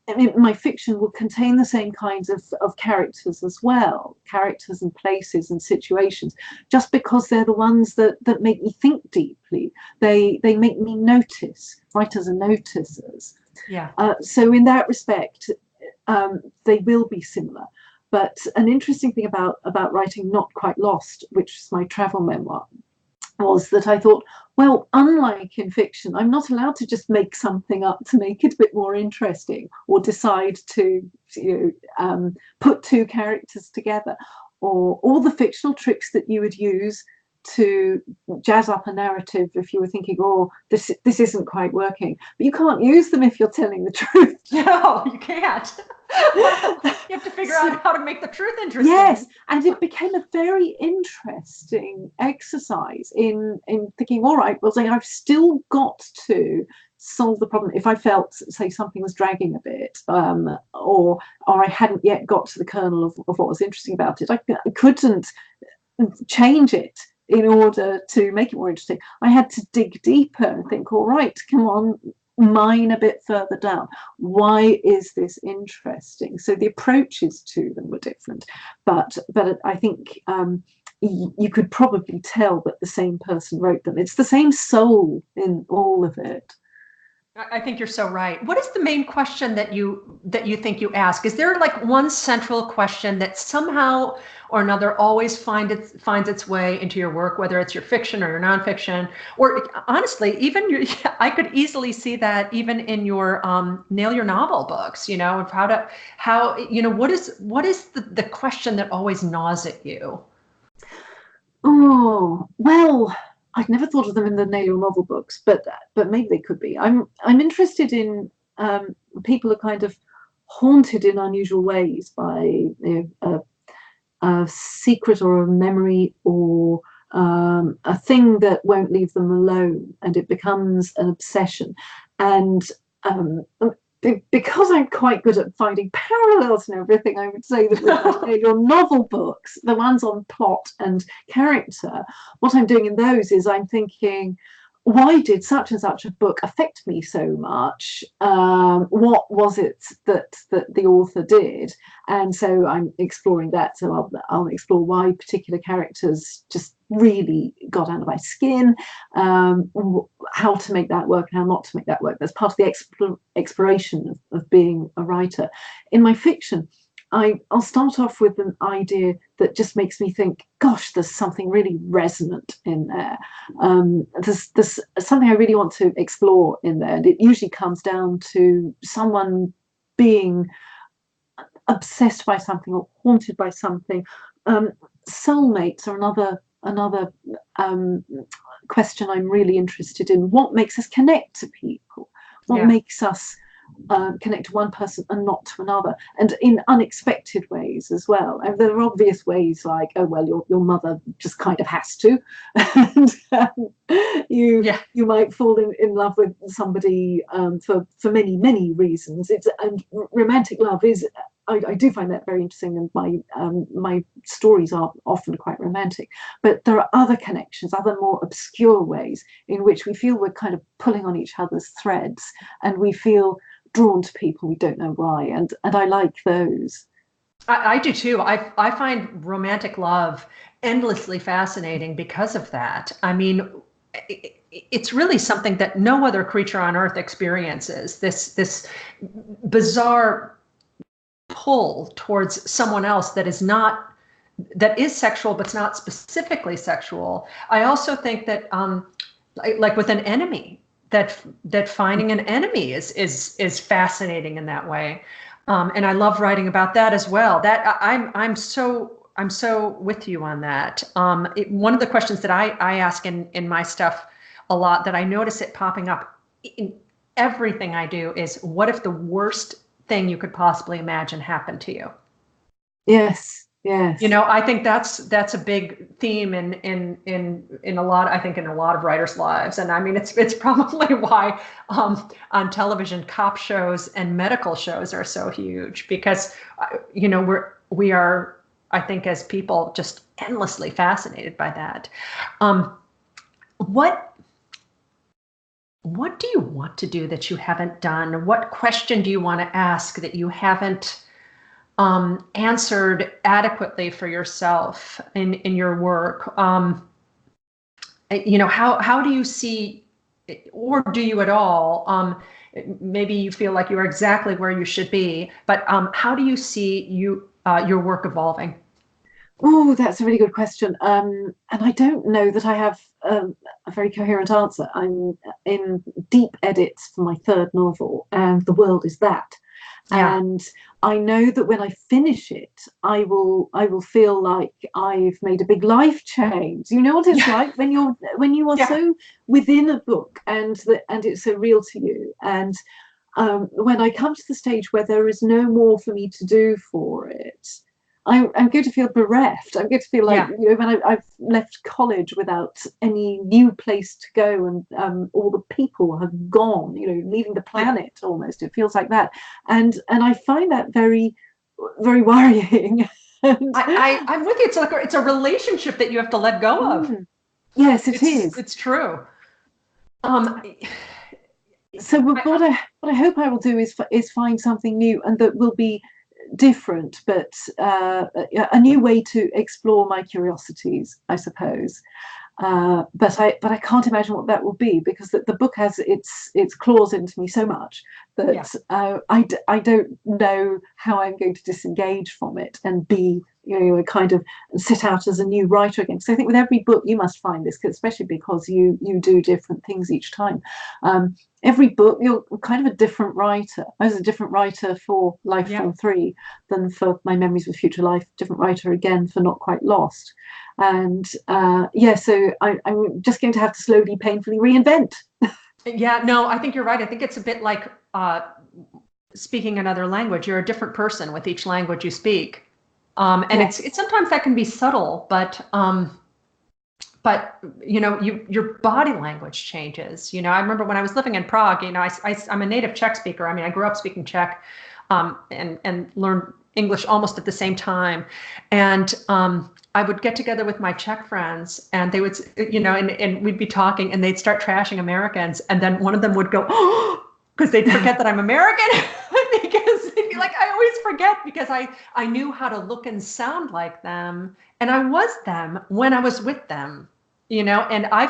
Speaker 2: I mean, my fiction will contain the same kinds of characters as well, characters and places and situations, just because they're the ones that make me think deeply. They make me notice. Writers are noticers.
Speaker 1: Yeah.
Speaker 2: So in that respect, they will be similar. But an interesting thing about writing Not Quite Lost, which is my travel memoir, was that I thought, well, unlike in fiction, I'm not allowed to just make something up to make it a bit more interesting, or decide to put two characters together, or all the fictional tricks that you would use to jazz up a narrative if you were thinking, oh, this isn't quite working. But you can't use them if you're telling the truth.
Speaker 1: No, you can't. You have to figure out how to make the truth interesting.
Speaker 2: Yes, and it became a very interesting exercise in thinking, all right, well, I've still got to solve the problem. If I felt, say, something was dragging a bit, or I hadn't yet got to the kernel of what was interesting about it, I couldn't change it in order to make it more interesting. I had to dig deeper and think, all right, come on, mine a bit further down. Why is this interesting? So the approaches to them were different, but I think you could probably tell that the same person wrote them. It's the same soul in all of it.
Speaker 1: I think you're so right. What is the main question that you think you ask? Is there like one central question that somehow or another always finds its way into your work, whether it's your fiction or your nonfiction, or honestly, even I could easily see that even in your nail your novel books, of what is the question that always gnaws at you?
Speaker 2: Oh, well, I'd never thought of them in the nail your novel books, but maybe they could be. I'm interested in people are kind of haunted in unusual ways by a secret or a memory, or a thing that won't leave them alone, and it becomes an obsession. And because I'm quite good at finding parallels and everything, I would say that with your novel books, the ones on plot and character, what I'm doing in those is I'm thinking, why did such and such a book affect me so much? What was it that the author did? And so I'm exploring that. So I'll explore why particular characters just really got under my skin, how to make that work and how not to make that work. That's part of the exploration of being a writer. In my fiction, I'll start off with an idea that just makes me think, gosh, there's something really resonant in there. There's something I really want to explore in there. And it usually comes down to someone being obsessed by something or haunted by something. Soulmates are another question I'm really interested in. What makes us connect to people? What makes us connect to one person and not to another, and in unexpected ways as well. And there are obvious ways, like, oh well, your mother just kind of has to, and you might fall in love with somebody for many reasons. And romantic love is. I do find that very interesting, and my stories are often quite romantic. But there are other connections, other more obscure ways in which we feel we're kind of pulling on each other's threads, and we feel drawn to people we don't know why, and I like those.
Speaker 1: I do too. I find romantic love endlessly fascinating because of that. I mean, it's really something that no other creature on earth experiences. This bizarre pull towards someone else that is sexual, but it's not specifically sexual. I also think that, like with an enemy, that finding an enemy is fascinating in that way, and I love writing about that as well. That I'm so with you on that. One of the questions that I ask in my stuff a lot, that I notice it popping up in everything I do, is what if the worst thing you could possibly imagine happened to you?
Speaker 2: Yes.
Speaker 1: I think that's a big theme in a lot. I think in a lot of writers' lives, and I mean it's probably why on television cop shows and medical shows are so huge, because we are, I think, as people, just endlessly fascinated by that. What do you want to do that you haven't done? What question do you want to ask that you haven't answered adequately for yourself in your work? How do you see, or do you at all? Maybe you feel like you're exactly where you should be, but how do you see your work evolving?
Speaker 2: Oh, that's a really good question. And I don't know that I have a very coherent answer. I'm in deep edits for my third novel, and The World Is That. Yeah. And I know that when I finish it, I will feel like I've made a big life change. You know what it's like when you are so within a book, and it's so real to you. And when I come to the stage where there is no more for me to do for it, I'm going to feel bereft. I'm going to feel like, when I've left college without any new place to go, and all the people have gone, leaving the planet almost. It feels like that. And I find that very, very worrying.
Speaker 1: I'm with you. It's a relationship that you have to let go of.
Speaker 2: Yes, it is.
Speaker 1: It's true.
Speaker 2: So what I hope I will do is find something new, and that will be different, but a new way to explore my curiosities, I suppose. But I can't imagine what that will be, because the book has its claws into me so much that I don't know how I'm going to disengage from it and be, kind of sit out as a new writer again. So I think with every book you must find this, especially because you do different things each time. Every book you're kind of a different writer. I was a different writer for Life Form 3 than for My Memories of Future Life, different writer again for Not Quite Lost. And so I'm just going to have to slowly, painfully reinvent.
Speaker 1: Yeah, no, I think you're right. I think it's a bit like speaking another language. You're a different person with each language you speak. And it's sometimes that can be subtle, but but your body language changes. I remember when I was living in Prague, I'm a native Czech speaker. I mean, I grew up speaking Czech, and learned English almost at the same time. And I would get together with my Czech friends, and they would, and we'd be talking, and they'd start trashing Americans. And then one of them would go, oh, because they'd forget that I'm American. Because they'd be like, I always forget, because I knew how to look and sound like them. And I was them when I was with them, and I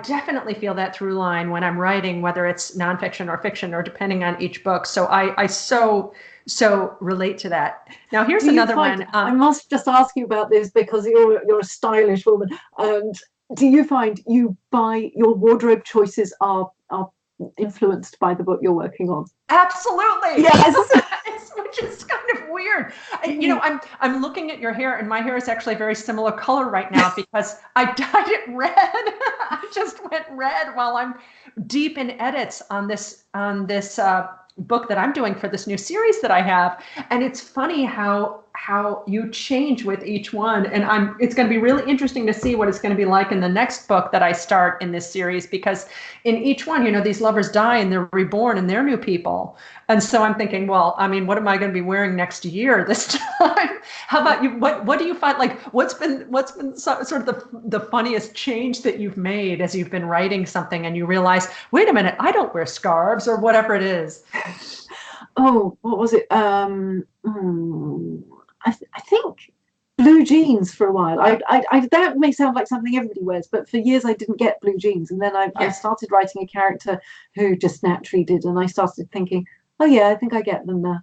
Speaker 1: definitely feel that through line when I'm writing, whether it's nonfiction or fiction, or depending on each book. So I so relate to that. Now here's another one.
Speaker 2: I must just ask you about this, because you're a stylish woman. And do you find your wardrobe choices are influenced by the book you're working on?
Speaker 1: Absolutely.
Speaker 2: Yes.
Speaker 1: Which is kind of weird. I'm looking at your hair, and my hair is actually a very similar color right now because I dyed it red. I just went red while I'm deep in edits on this book that I'm doing for this new series that I have. And it's funny how you change with each one. And it's going to be really interesting to see what it's going to be like in the next book that I start in this series, because in each one, these lovers die and they're reborn and they're new people. And so I'm thinking, well, I mean, what am I going to be wearing next year this time? How about you? What do you find, like, what's been sort of the funniest change that you've made as you've been writing something and you realize, wait a minute, I don't wear scarves, or whatever it is?
Speaker 2: Oh, what was it? I think blue jeans for a while. That may sound like something everybody wears, but for years I didn't get blue jeans. And then I started writing a character who just naturally did. And I started thinking, oh yeah, I think I get them now.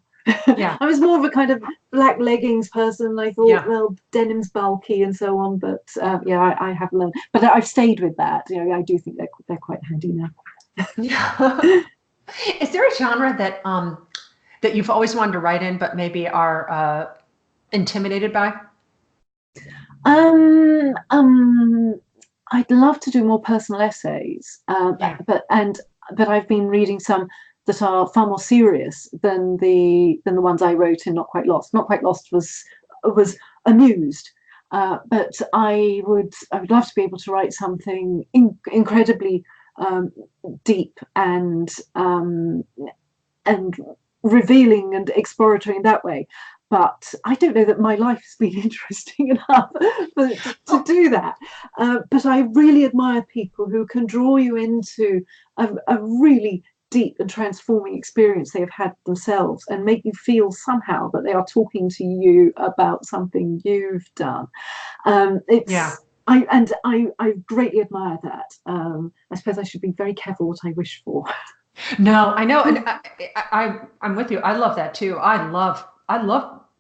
Speaker 1: Yeah.
Speaker 2: I was more of a kind of black leggings person. I thought, well, denim's bulky and so on. But I have learned. But I've stayed with that. I do think they're quite handy now.
Speaker 1: Yeah. Is there a genre that you've always wanted to write in, but maybe are intimidated by?
Speaker 2: I'd love to do more personal essays, but I've been reading some that are far more serious than the ones I wrote in Not Quite Lost. Not Quite Lost was amused, but I would love to be able to write something incredibly deep and revealing and exploratory in that way. But I don't know that my life has been interesting enough to do that. But I really admire people who can draw you into a really deep and transforming experience they have had themselves, and make you feel somehow that they are talking to you about something you've done. I greatly admire that. I suppose I should be very careful what I wish for.
Speaker 1: No, I know, and I'm with you. I love that too. I love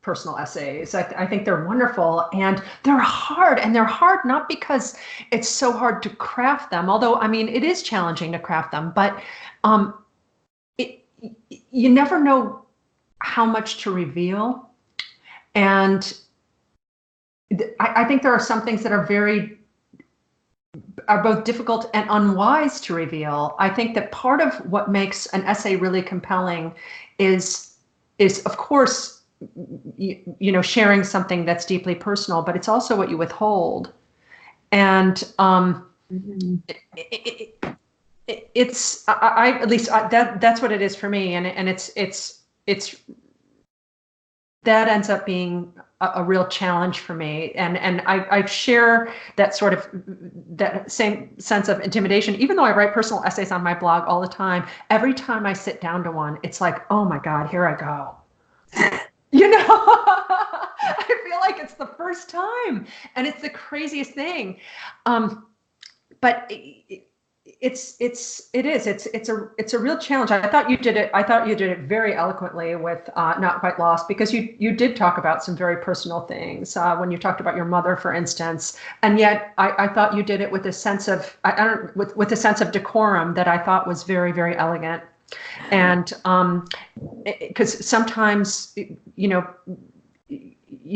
Speaker 1: personal essays. I think they're wonderful, and they're hard. And they're hard not because it's so hard to craft them, although I mean it is challenging to craft them. But you never know how much to reveal, and I think there are some things that are both difficult and unwise to reveal. I think that part of what makes an essay really compelling is of course, sharing something that's deeply personal, but it's also what you withhold. And that's what it is for me. And it's that ends up being a real challenge for me. And I share that that same sense of intimidation, even though I write personal essays on my blog all the time. Every time I sit down to one, it's like, oh my God, here I go. I feel like it's the first time, and it's the craziest thing. But it's a real challenge. I thought you did it very eloquently with Not Quite Lost, because you did talk about some very personal things when you talked about your mother, for instance, and yet I thought you did it with a sense of with a sense of decorum that I thought was very, very elegant. And because sometimes you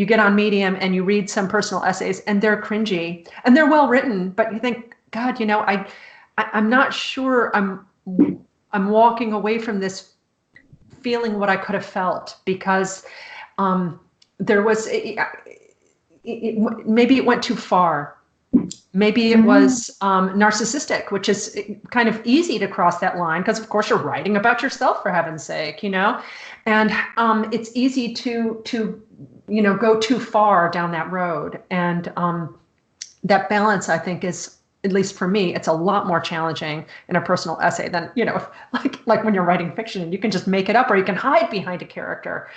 Speaker 1: get on Medium and you read some personal essays and they're cringy and they're well written, but you think, God, I'm not sure I'm walking away from this feeling what I could have felt, because there was maybe it went too far. Maybe it was narcissistic, which is kind of easy to cross that line because, of course, you're writing about yourself, for heaven's sake, and it's easy to go too far down that road. And that balance, I think, is, at least for me, it's a lot more challenging in a personal essay than, like when you're writing fiction and you can just make it up or you can hide behind a character.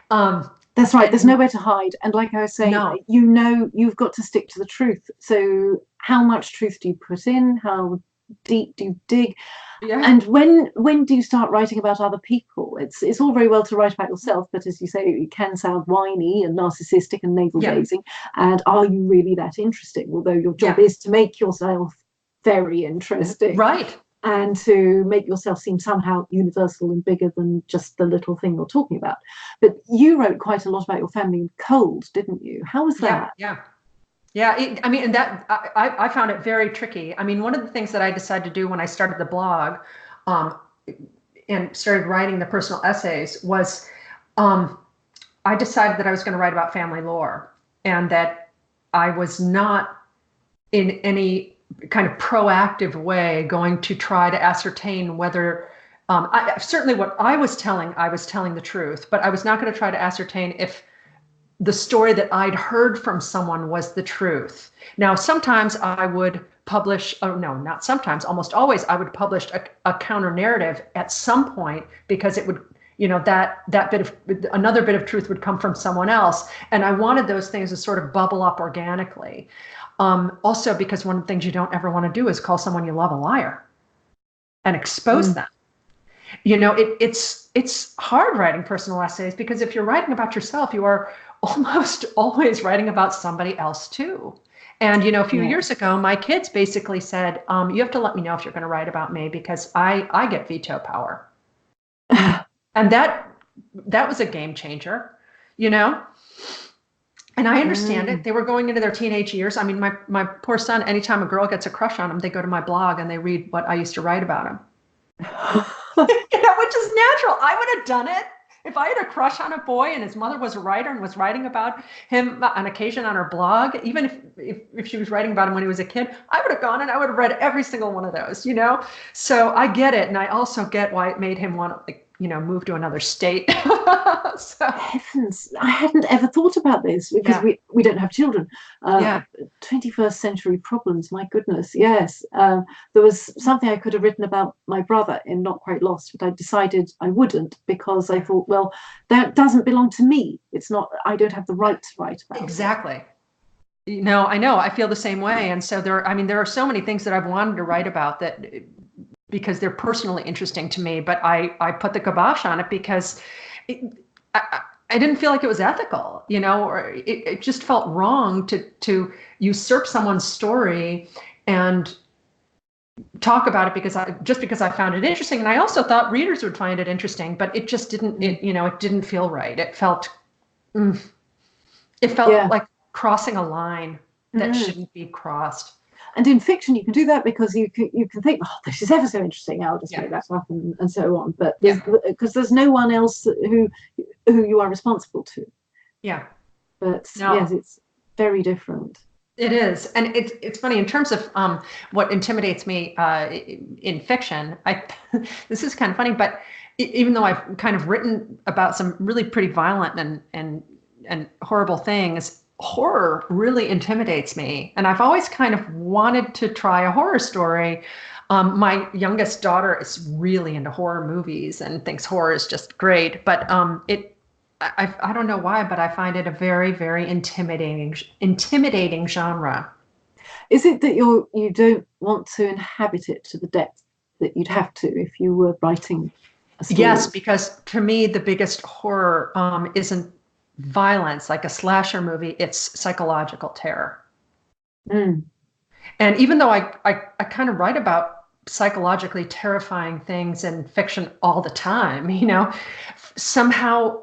Speaker 2: That's right. There's nowhere to hide. And like I was saying,
Speaker 1: No.
Speaker 2: You've got to stick to the truth. So how much truth do you put in? How deep do you dig?
Speaker 1: Yeah.
Speaker 2: And when do you start writing about other people? It's all very well to write about yourself, but as you say, it can sound whiny and narcissistic and navel-gazing. And are you really that interesting? Although your job is to make yourself very interesting.
Speaker 1: Right.
Speaker 2: And to make yourself seem somehow universal and bigger than just the little thing you're talking about. But you wrote quite a lot about your family in Cold, didn't you? How was that?
Speaker 1: Yeah. And that I found it very tricky. I mean, one of the things that I decided to do when I started the blog and started writing the personal essays was I decided that I was going to write about family lore, and that I was not in any kind of proactive way going to try to ascertain whether certainly what I was telling the truth, but I was not going to try to ascertain if the story that I'd heard from someone was the truth. Now, sometimes I would publish, not sometimes, almost always I would publish a counter narrative at some point, because it would, another bit of truth would come from someone else. And I wanted those things to sort of bubble up organically. Also, because one of the things you don't ever want to do is call someone you love a liar and expose them. It's hard writing personal essays, because if you're writing about yourself, you are almost always writing about somebody else too. And, a few years ago, my kids basically said, you have to let me know if you're going to write about me, because I get veto power. And that was a game changer, And I understand it. They were going into their teenage years. I mean, my poor son, anytime a girl gets a crush on him, they go to my blog and they read what I used to write about him. Which is natural. I would have done it. If I had a crush on a boy and his mother was a writer and was writing about him on occasion on her blog, even if she was writing about him when he was a kid, I would have gone and I would have read every single one of those, So I get it. And I also get why it made him want to, move to another state. So.
Speaker 2: Heavens, I hadn't ever thought about this, because we don't have children. 21st century problems, my goodness. Yes. There was something I could have written about my brother in Not Quite Lost, but I decided I wouldn't, because I thought, well, that doesn't belong to me. It's not, I don't have the right to write about
Speaker 1: Exactly. it. I know. I feel the same way. And so there are so many things that I've wanted to write about that, because they're personally interesting to me, but I put the kibosh on it because I didn't feel like it was ethical, or it just felt wrong to usurp someone's story and talk about it because I found it interesting. And I also thought readers would find it interesting, but it just didn't, it didn't feel right. It felt like crossing a line that shouldn't be crossed.
Speaker 2: And in fiction, you can do that because you can think, oh, this is ever so interesting, I'll just make that up and so on. But because there's no one else who you are responsible to. Yeah. But yes, it's very different.
Speaker 1: It is. And it's funny in terms of what intimidates me in fiction. This is kind of funny, but even though I've kind of written about some really pretty violent and horrible things, horror really intimidates me. And I've always kind of wanted to try a horror story. My youngest daughter is really into horror movies and thinks horror is just great. But I don't know why, but I find it a very, very intimidating genre.
Speaker 2: Is it that you don't want to inhabit it to the depth that you'd have to if you were writing a story?
Speaker 1: Yes, because to me, the biggest horror isn't violence like a slasher movie, it's psychological terror. And even though I kind of write about psychologically terrifying things in fiction all the time, somehow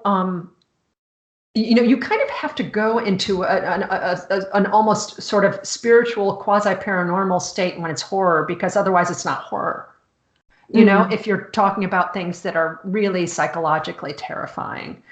Speaker 1: you kind of have to go into an almost sort of spiritual quasi-paranormal state when it's horror, because otherwise it's not horror. If you're talking about things that are really psychologically terrifying.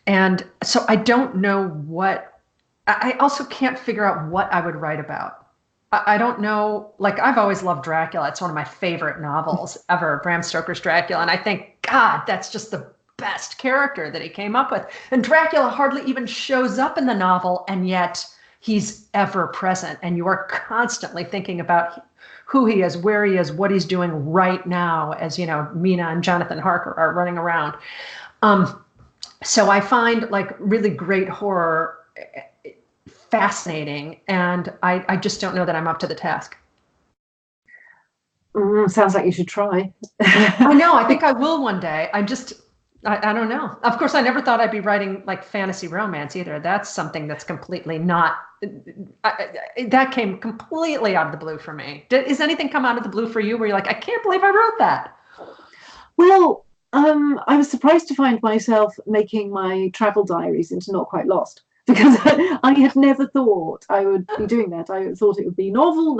Speaker 1: And so I don't know what I also can't figure out what I would write about. I don't know. Like, I've always loved Dracula. It's one of my favorite novels ever, Bram Stoker's Dracula. And I think, God, that's just the best character that he came up with. And Dracula hardly even shows up in the novel, and yet he's ever present. And you are constantly thinking about who he is, where he is, what he's doing right now, as you know, Mina and Jonathan Harker are running around. So I find like really great horror fascinating, and I just don't know that I'm up to the task.
Speaker 2: Sounds like you should try.
Speaker 1: I know. I think I will one day. I don't know. Of course, I never thought I'd be writing like fantasy romance either. That's something that's completely not, that came completely out of the blue for me. Is anything come out of the blue for you where you're like, I can't believe I wrote that?
Speaker 2: Well, I was surprised to find myself making my travel diaries into Not Quite Lost, because I had never thought I would be doing that. I thought it would be novel.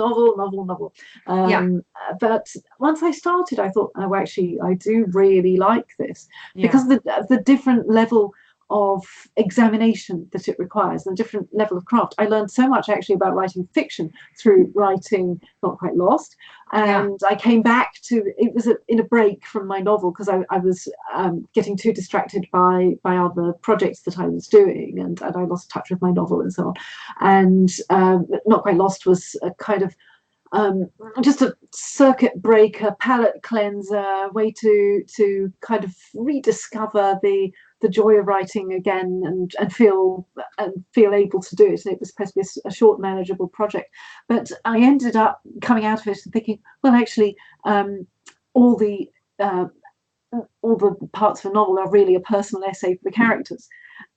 Speaker 2: But once I started, I thought, oh, actually, I do really like this, because the different level of examination that it requires and different level of craft. I learned so much actually about writing fiction through writing Not Quite Lost. And I came back to it was in a break from my novel, because I was getting too distracted by other projects that I was doing, and I lost touch with my novel and so on. And Not Quite Lost was a kind of just a circuit breaker, palate cleanser, way to kind of rediscover the joy of writing again, and feel able to do it. And it was supposed to be a short, manageable project, but I ended up coming out of it and thinking, well, actually, all the parts of a novel are really a personal essay for the characters.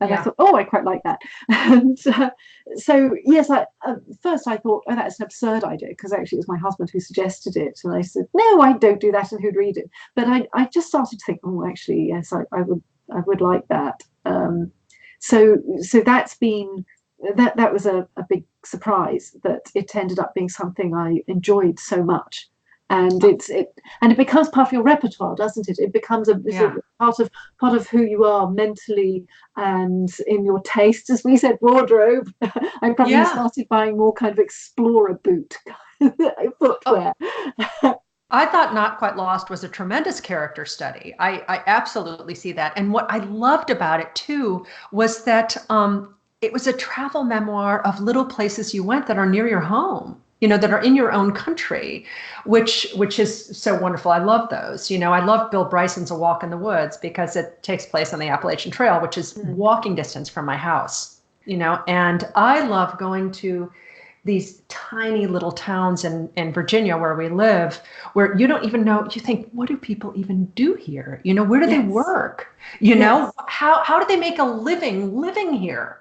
Speaker 2: And I thought, oh, I quite like that. And so, yes, first I thought, oh, that's an absurd idea, because actually it was my husband who suggested it. And I said, no, I don't do that, and who'd read it? But I just started to think, oh, actually, yes, I would like that. So that's been, that was a big surprise, that it ended up being something I enjoyed so much. And it becomes part of your repertoire, doesn't it? It becomes a part of who you are mentally and in your taste, as we said, wardrobe. I probably started buying more kind of explorer boot footwear.
Speaker 1: I thought Not Quite Lost was a tremendous character study. I absolutely see that. And what I loved about it too was that it was a travel memoir of little places you went that are near your home, that are in your own country, which is so wonderful. I love those. I love Bill Bryson's A Walk in the Woods, because it takes place on the Appalachian Trail, which is walking distance from my house, and I love going to these tiny little towns in Virginia where we live, where you don't even know, you think, what do people even do here? Where do they work? How do they make a living here?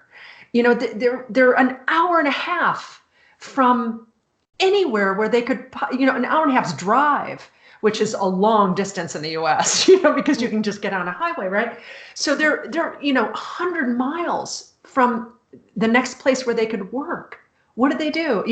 Speaker 1: They're an hour and a half from anywhere where they could, an hour and a half's drive, which is a long distance in the US, because you can just get on a highway, right? So they're 100 miles from the next place where they could work. What do they do?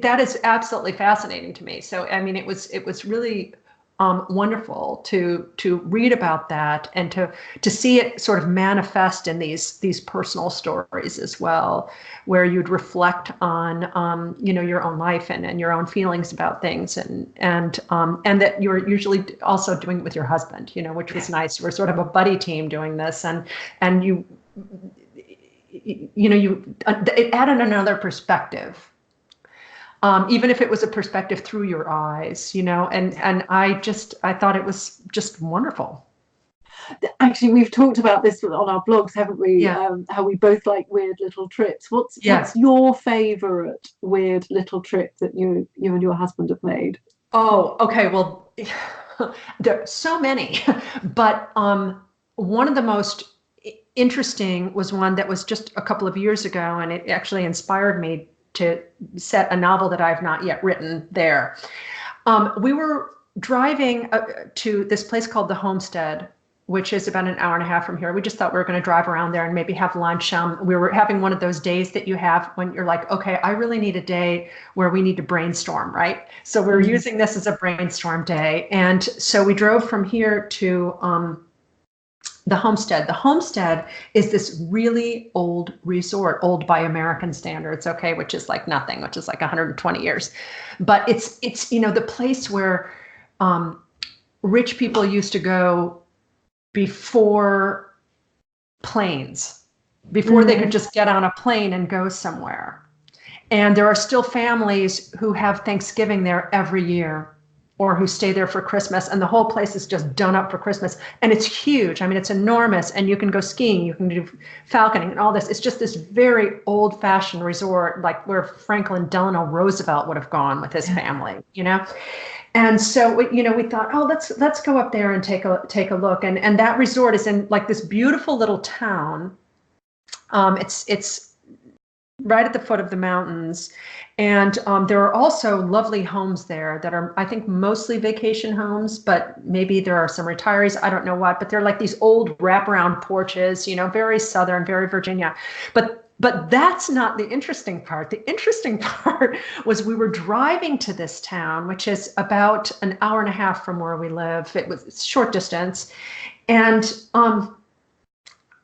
Speaker 1: That is absolutely fascinating to me. So, I mean, it was really wonderful to read about that, and to see it sort of manifest in these personal stories as well, where you'd reflect on your own life and your own feelings about things, and that you're usually also doing it with your husband, which was nice. We're sort of a buddy team doing this, and it added another perspective. Even if it was a perspective through your eyes, and I thought it was just wonderful.
Speaker 2: Actually, we've talked about this on our blogs, haven't we? How we both like weird little trips. What's your favorite weird little trip that you and your husband have made?
Speaker 1: Oh, okay. Well, there are so many, but one of the most interesting was one that was just a couple of years ago, and it actually inspired me to set a novel that I've not yet written there. We were driving to this place called the Homestead, which is about an hour and a half from here. We just thought we were going to drive around there and maybe have lunch. We were having one of those days that you have when you're like, okay, I really need a day where we need to brainstorm, right? So we were using this as a brainstorm day. And so we drove from here to the homestead. The homestead is this really old resort, old by American standards, okay, which is like nothing, which is like 120 years. But it's the place where rich people used to go before planes, before they could just get on a plane and go somewhere. And there are still families who have Thanksgiving there every year, or who stay there for Christmas, and the whole place is just done up for Christmas. And it's huge. I mean, it's enormous, and you can go skiing, you can do falconing and all this. It's just this very old-fashioned resort, like where Franklin Delano Roosevelt would have gone with his family, And so we thought, oh, let's go up there and take a look. And that resort is in like this beautiful little town. It's right at the foot of the mountains. And there are also lovely homes there that are, I think, mostly vacation homes, but maybe there are some retirees, I don't know what, but they're like these old wraparound porches, very Southern, very Virginia. But that's not the interesting part. The interesting part was we were driving to this town, which is about an hour and a half from where we live. It was a short distance. And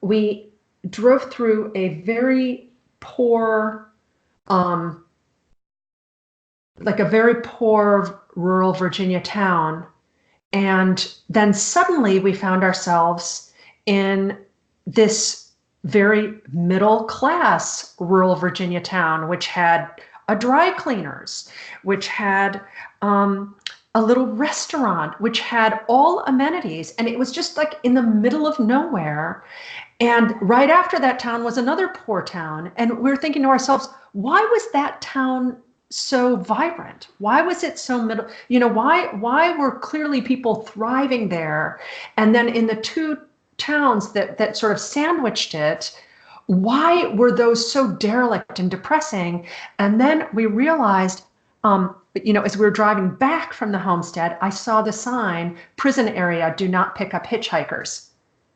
Speaker 1: we drove through a very poor, like a very poor rural Virginia town. And then suddenly we found ourselves in this very middle class rural Virginia town, which had a dry cleaners, which had a little restaurant, which had all amenities. And it was just like in the middle of nowhere. And right after that town was another poor town. And we were thinking to ourselves, why was that town so vibrant? Why was it so middle? Why were clearly people thriving there? And then in the two towns that sort of sandwiched it, why were those so derelict and depressing? And then we realized, as we were driving back from the homestead, I saw the sign, prison area, do not pick up hitchhikers.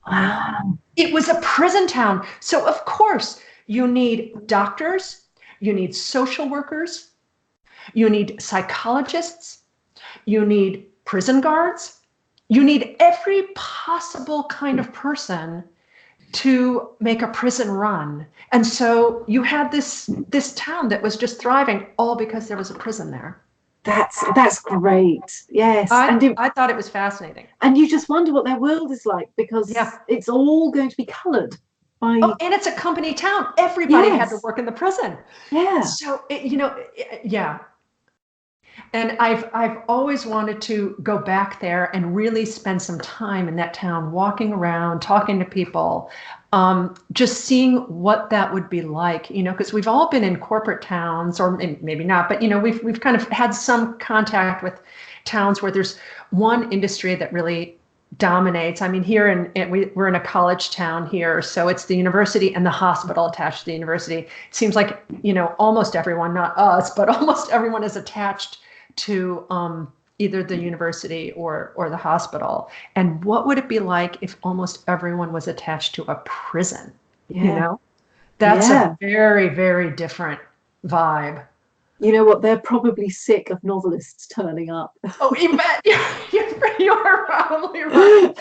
Speaker 2: Wow.
Speaker 1: It was a prison town. So of course you need doctors, you need social workers, you need psychologists, you need prison guards, you need every possible kind of person to make a prison run. And so you had this town that was just thriving all because there was a prison there.
Speaker 2: That's great. Yes.
Speaker 1: I thought it was fascinating.
Speaker 2: And you just wonder what their world is like, because it's all going to be colored by.
Speaker 1: Oh, and it's a company town. Everybody had to work in the prison.
Speaker 2: Yeah.
Speaker 1: So, yeah. And I've always wanted to go back there and really spend some time in that town, walking around, talking to people, just seeing what that would be like, because we've all been in corporate towns, or maybe not, but, we've kind of had some contact with towns where there's one industry that really dominates. I mean, here we're in a college town here, so it's the university and the hospital attached to the university. It seems like, almost everyone, not us, but almost everyone is attached to either the university or the hospital. And what would it be like if almost everyone was attached to a prison? That's a very, very different vibe.
Speaker 2: You know what? They're probably sick of novelists turning up.
Speaker 1: Oh, you bet. You're probably right.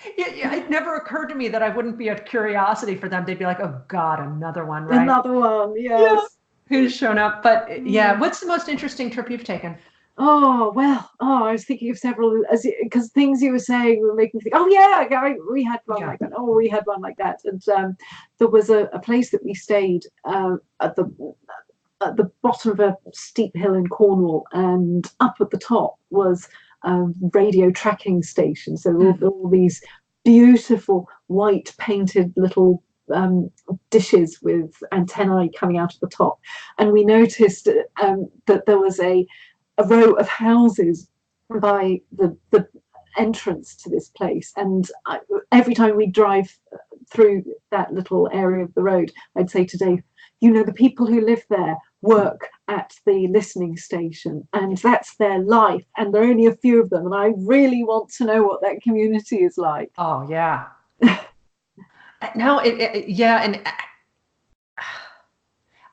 Speaker 1: It never occurred to me that I wouldn't be a curiosity for them. They'd be like, oh God, another one, right?
Speaker 2: Another one, yes.
Speaker 1: Who's shown up? But yeah, what's the most interesting trip you've taken?
Speaker 2: Oh, well, I was thinking of several, because things you were saying were making me think, oh yeah, we had one like that. Oh, we had one like that. And there was a place that we stayed at the bottom of a steep hill in Cornwall, and up at the top was a radio tracking station. So all these beautiful white painted little dishes with antennae coming out of the top. And we noticed that there was a row of houses by the entrance to this place. And every time we drive through that little area of the road, I'd say to Dave, the people who live there work at the listening station, and that's their life, and there are only a few of them, and I really want to know what that community is like.
Speaker 1: Oh yeah. No, and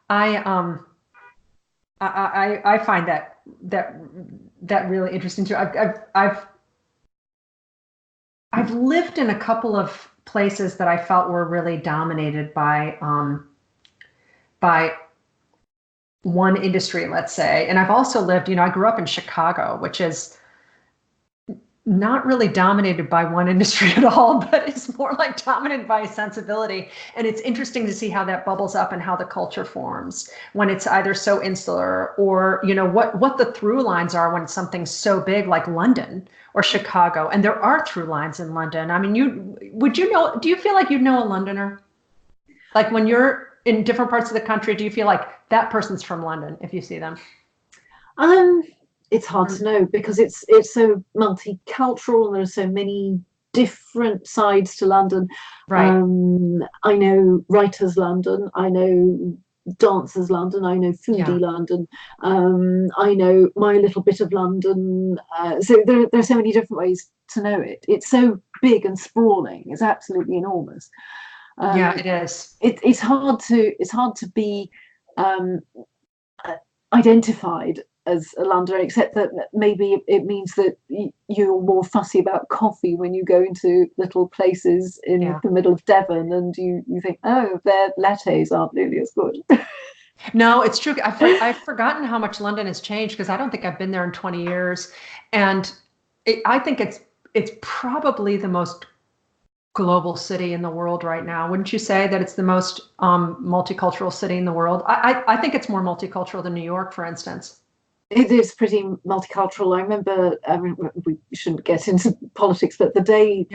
Speaker 1: I find that really interesting too. I've lived in a couple of places that I felt were really dominated by one industry, let's say. And I've also lived, I grew up in Chicago, which is not really dominated by one industry at all, but it's more like dominated by sensibility. And it's interesting to see how that bubbles up and how the culture forms when it's either so insular or, what the through lines are when something's so big like London or Chicago. And there are through lines in London. I mean, do you feel like you know a Londoner? Like when you're in different parts of the country, do you feel like that person's from London if you see them?
Speaker 2: It's hard to know because it's so multicultural and there are so many different sides to London.
Speaker 1: Right.
Speaker 2: I know Writers London, I know Dancers London, I know Foodie London, I know my little bit of London. So there are so many different ways to know it. It's so big and sprawling. It's absolutely enormous.
Speaker 1: Yeah, it is.
Speaker 2: It's hard to be identified as a Londoner, except that maybe it means that you're more fussy about coffee when you go into little places in the middle of Devon and you think, oh, their lattes aren't nearly as good.
Speaker 1: No, it's true. I've forgotten how much London has changed because I don't think I've been there in 20 years. And I think it's probably the most global city in the world right now. Wouldn't you say that it's the most multicultural city in the world? I think it's more multicultural than New York, for instance.
Speaker 2: It is pretty multicultural. I remember, we shouldn't get into politics, but the day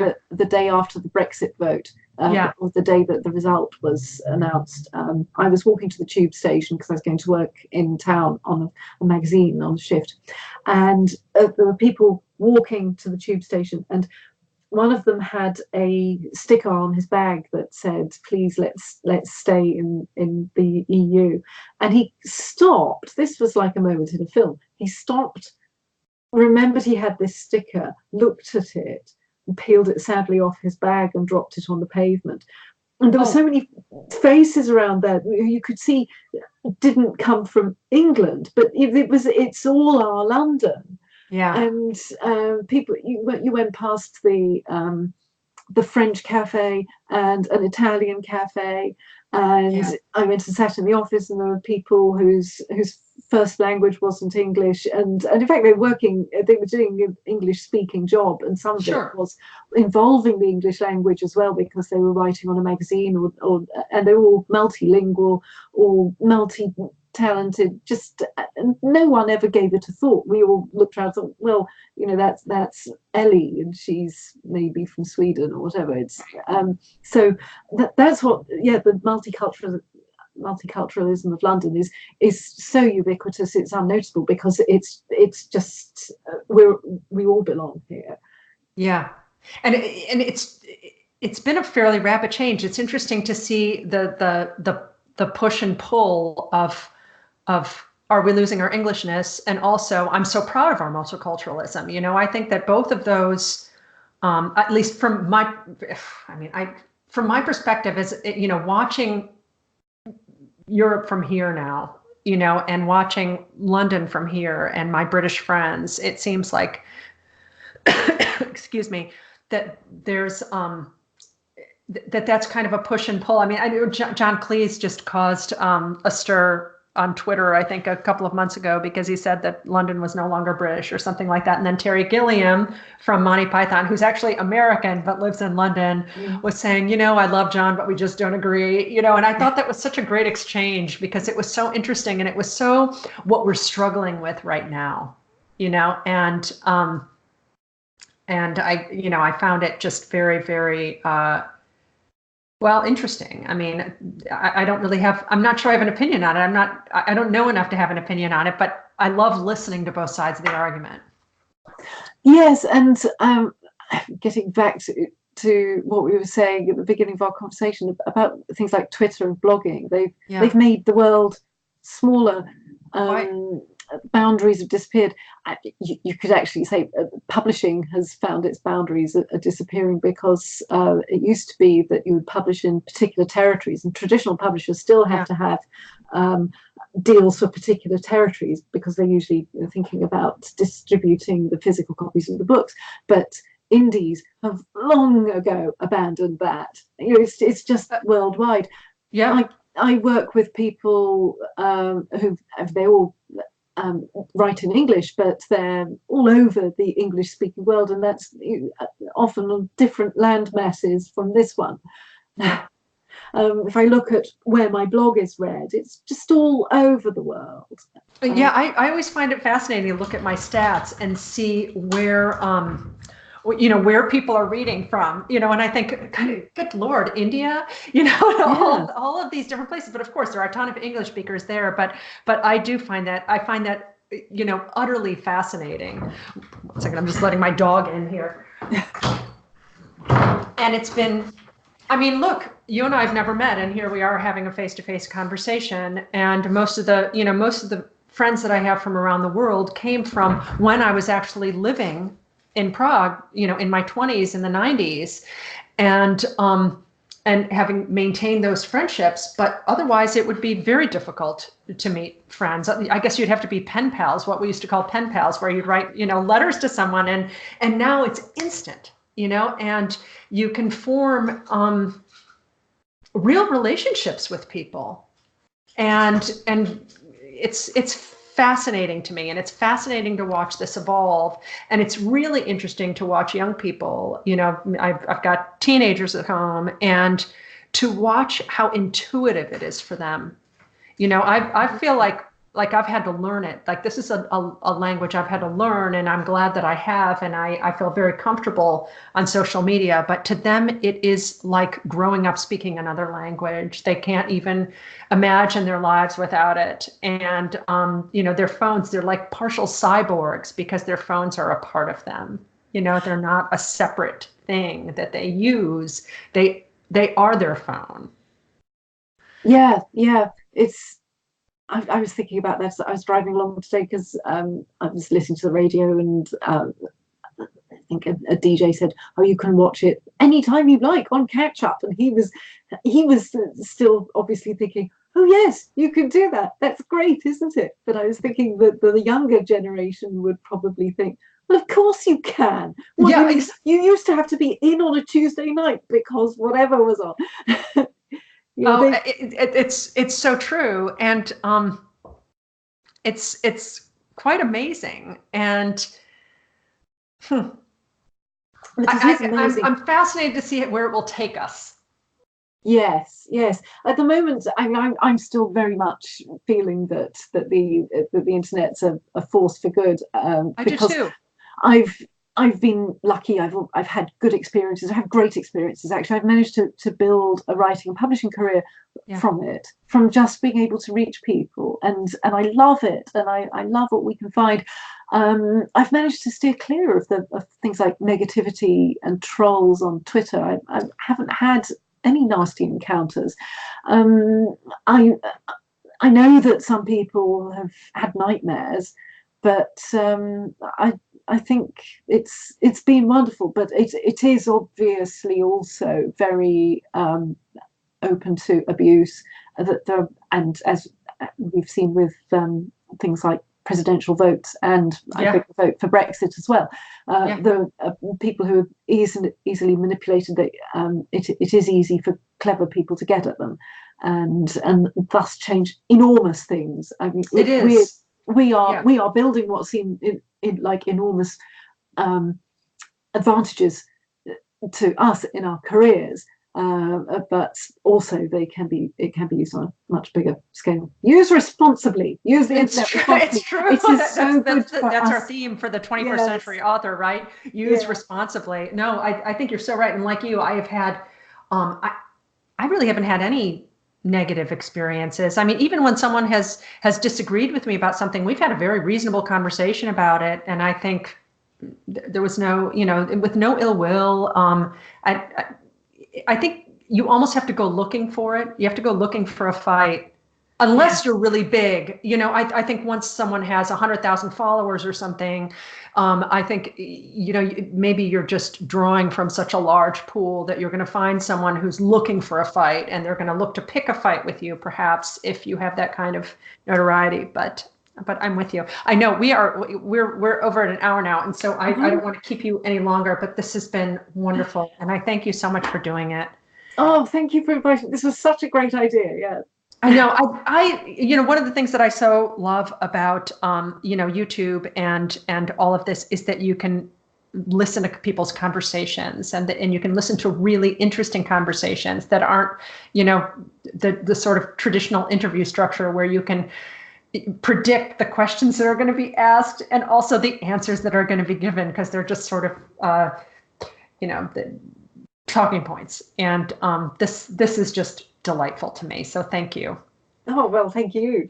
Speaker 2: after the Brexit vote, or the day that the result was announced, I was walking to the tube station because I was going to work in town on a magazine on a shift, and there were people walking to the tube station, and one of them had a sticker on his bag that said, please let's stay in the EU. And he stopped. This was like a moment in a film. He stopped, remembered he had this sticker, looked at it, and peeled it sadly off his bag and dropped it on the pavement. And there were so many faces around there who you could see didn't come from England, but it's all our London.
Speaker 1: Yeah.
Speaker 2: And people, you went past the French cafe and an Italian cafe, and I went and sat in the office, and there were people whose first language wasn't English, and in fact they were doing an English speaking job, and some of it was involving the English language as well because they were writing on a magazine, and they were all multilingual or multi-talented. Just no one ever gave it a thought. We all looked around and thought, well, that's Ellie and she's maybe from Sweden or whatever. It's so that's what the multiculturalism of London is so ubiquitous. It's unnoticeable because it's just we all belong here.
Speaker 1: Yeah, and it's been a fairly rapid change. It's interesting to see the push and pull of are we losing our Englishness, and also I'm so proud of our multiculturalism. I think that both of those, at least from my perspective, is watching Europe from here now, and watching London from here and my British friends, it seems like, excuse me, that there's that's kind of a push and pull. I mean, I know John Cleese just caused a stir on Twitter, I think a couple of months ago, because he said that London was no longer British or something like that. And then Terry Gilliam from Monty Python, who's actually American but lives in London, was saying, I love John, but we just don't agree, and I thought that was such a great exchange because it was so interesting and it was so what we're struggling with right now, and I found it just very, very, interesting. I mean, I'm not sure I have an opinion on it. I don't know enough to have an opinion on it, but I love listening to both sides of the argument.
Speaker 2: Yes. And getting back to what we were saying at the beginning of our conversation about things like Twitter and blogging, they've made the world smaller. Boundaries have disappeared. You could actually say publishing has found its boundaries are disappearing because it used to be that you would publish in particular territories, and traditional publishers still have to have deals for particular territories because they're usually thinking about distributing the physical copies of the books. But indies have long ago abandoned that. It's just worldwide.
Speaker 1: Yeah.
Speaker 2: I work with people who they all write in English, but they're all over the English-speaking world, and that's often on different land masses from this one. If I look at where my blog is read, it's just all over the world.
Speaker 1: Yeah, I always find it fascinating to look at my stats and see where, where people are reading from, and I think, good Lord, India, all of these different places. But of course, there are a ton of English speakers there. But I find that, utterly fascinating. 1 second, I'm just letting my dog in here. And it's been, look, you and I have never met, and here we are having a face-to-face conversation. And most of the friends that I have from around the world came from when I was actually living in Prague, in my 20s, in the 90s, and having maintained those friendships. But otherwise, it would be very difficult to meet friends. I guess you'd have to be pen pals, what we used to call pen pals, where you'd write, letters to someone, and now it's instant, and you can form real relationships with people, and it's fascinating to me, and it's fascinating to watch this evolve. And it's really interesting to watch young people. I've got teenagers at home, and to watch how intuitive it is for them. I feel like I've had to learn it. Like, this is a language I've had to learn, and I'm glad that I have, and I feel very comfortable on social media. But to them, it is like growing up speaking another language. They can't even imagine their lives without it. And, their phones, they're like partial cyborgs because their phones are a part of them. They're not a separate thing that they use. They are their phone.
Speaker 2: Yeah. I was thinking about that. I was driving along today because I was listening to the radio, and I think a DJ said, "Oh, you can watch it anytime you like on catch up." And he was still obviously thinking, "Oh yes, you can do that. That's great, isn't it?" But I was thinking that the younger generation would probably think, "Well, of course you can. Well,
Speaker 1: Yeah,
Speaker 2: you used to have to be in on a Tuesday night because whatever was on."
Speaker 1: It's so true, and it's quite amazing, and
Speaker 2: amazing.
Speaker 1: I'm fascinated to see where it will take us.
Speaker 2: Yes. At the moment, I'm still very much feeling that the internet's a force for good.
Speaker 1: I do too.
Speaker 2: I've been lucky. I've had good experiences. I have great experiences. Actually, I've managed to build a writing and publishing career from it, from just being able to reach people, and I love it, and I love what we can find. I've managed to steer clear of things like negativity and trolls on Twitter. I haven't had any nasty encounters. I know that some people have had nightmares, but I think it's been wonderful, but it is obviously also very open to abuse. And as we've seen with things like presidential votes, and I think the vote for Brexit as well, the people who are easily manipulated. It is easy for clever people to get at them, and thus change enormous things. I mean,
Speaker 1: it is.
Speaker 2: We are building what seem in like enormous advantages to us in our careers, but also it can be used on a much bigger scale. Use responsibly. Use the internet responsibly.
Speaker 1: It's true. That's our theme for the 21st century author, right? Use responsibly. No, I think you're so right. And like you, I have had, I really haven't had any negative experiences. I mean, even when someone has disagreed with me about something, we've had a very reasonable conversation about it, and I think there was no, with no ill will. I think you almost have to go looking for it. You have to go looking for a fight, unless you're really big. I think once someone has 100,000 followers or something, I think, maybe you're just drawing from such a large pool that you're going to find someone who's looking for a fight, and they're going to look to pick a fight with you, perhaps, if you have that kind of notoriety. But but I'm with you. I know we're over at an hour now, and so I don't want to keep you any longer, but this has been wonderful, and I thank you so much for doing it.
Speaker 2: Oh, thank you for inviting. This was such a great idea. Yeah.
Speaker 1: I know. One of the things that I so love about, YouTube and all of this is that you can listen to people's conversations and you can listen to really interesting conversations that aren't, the sort of traditional interview structure where you can predict the questions that are going to be asked and also the answers that are going to be given because they're just sort of, the talking points. And this is just delightful to me. So thank you.
Speaker 2: Oh, well, thank you.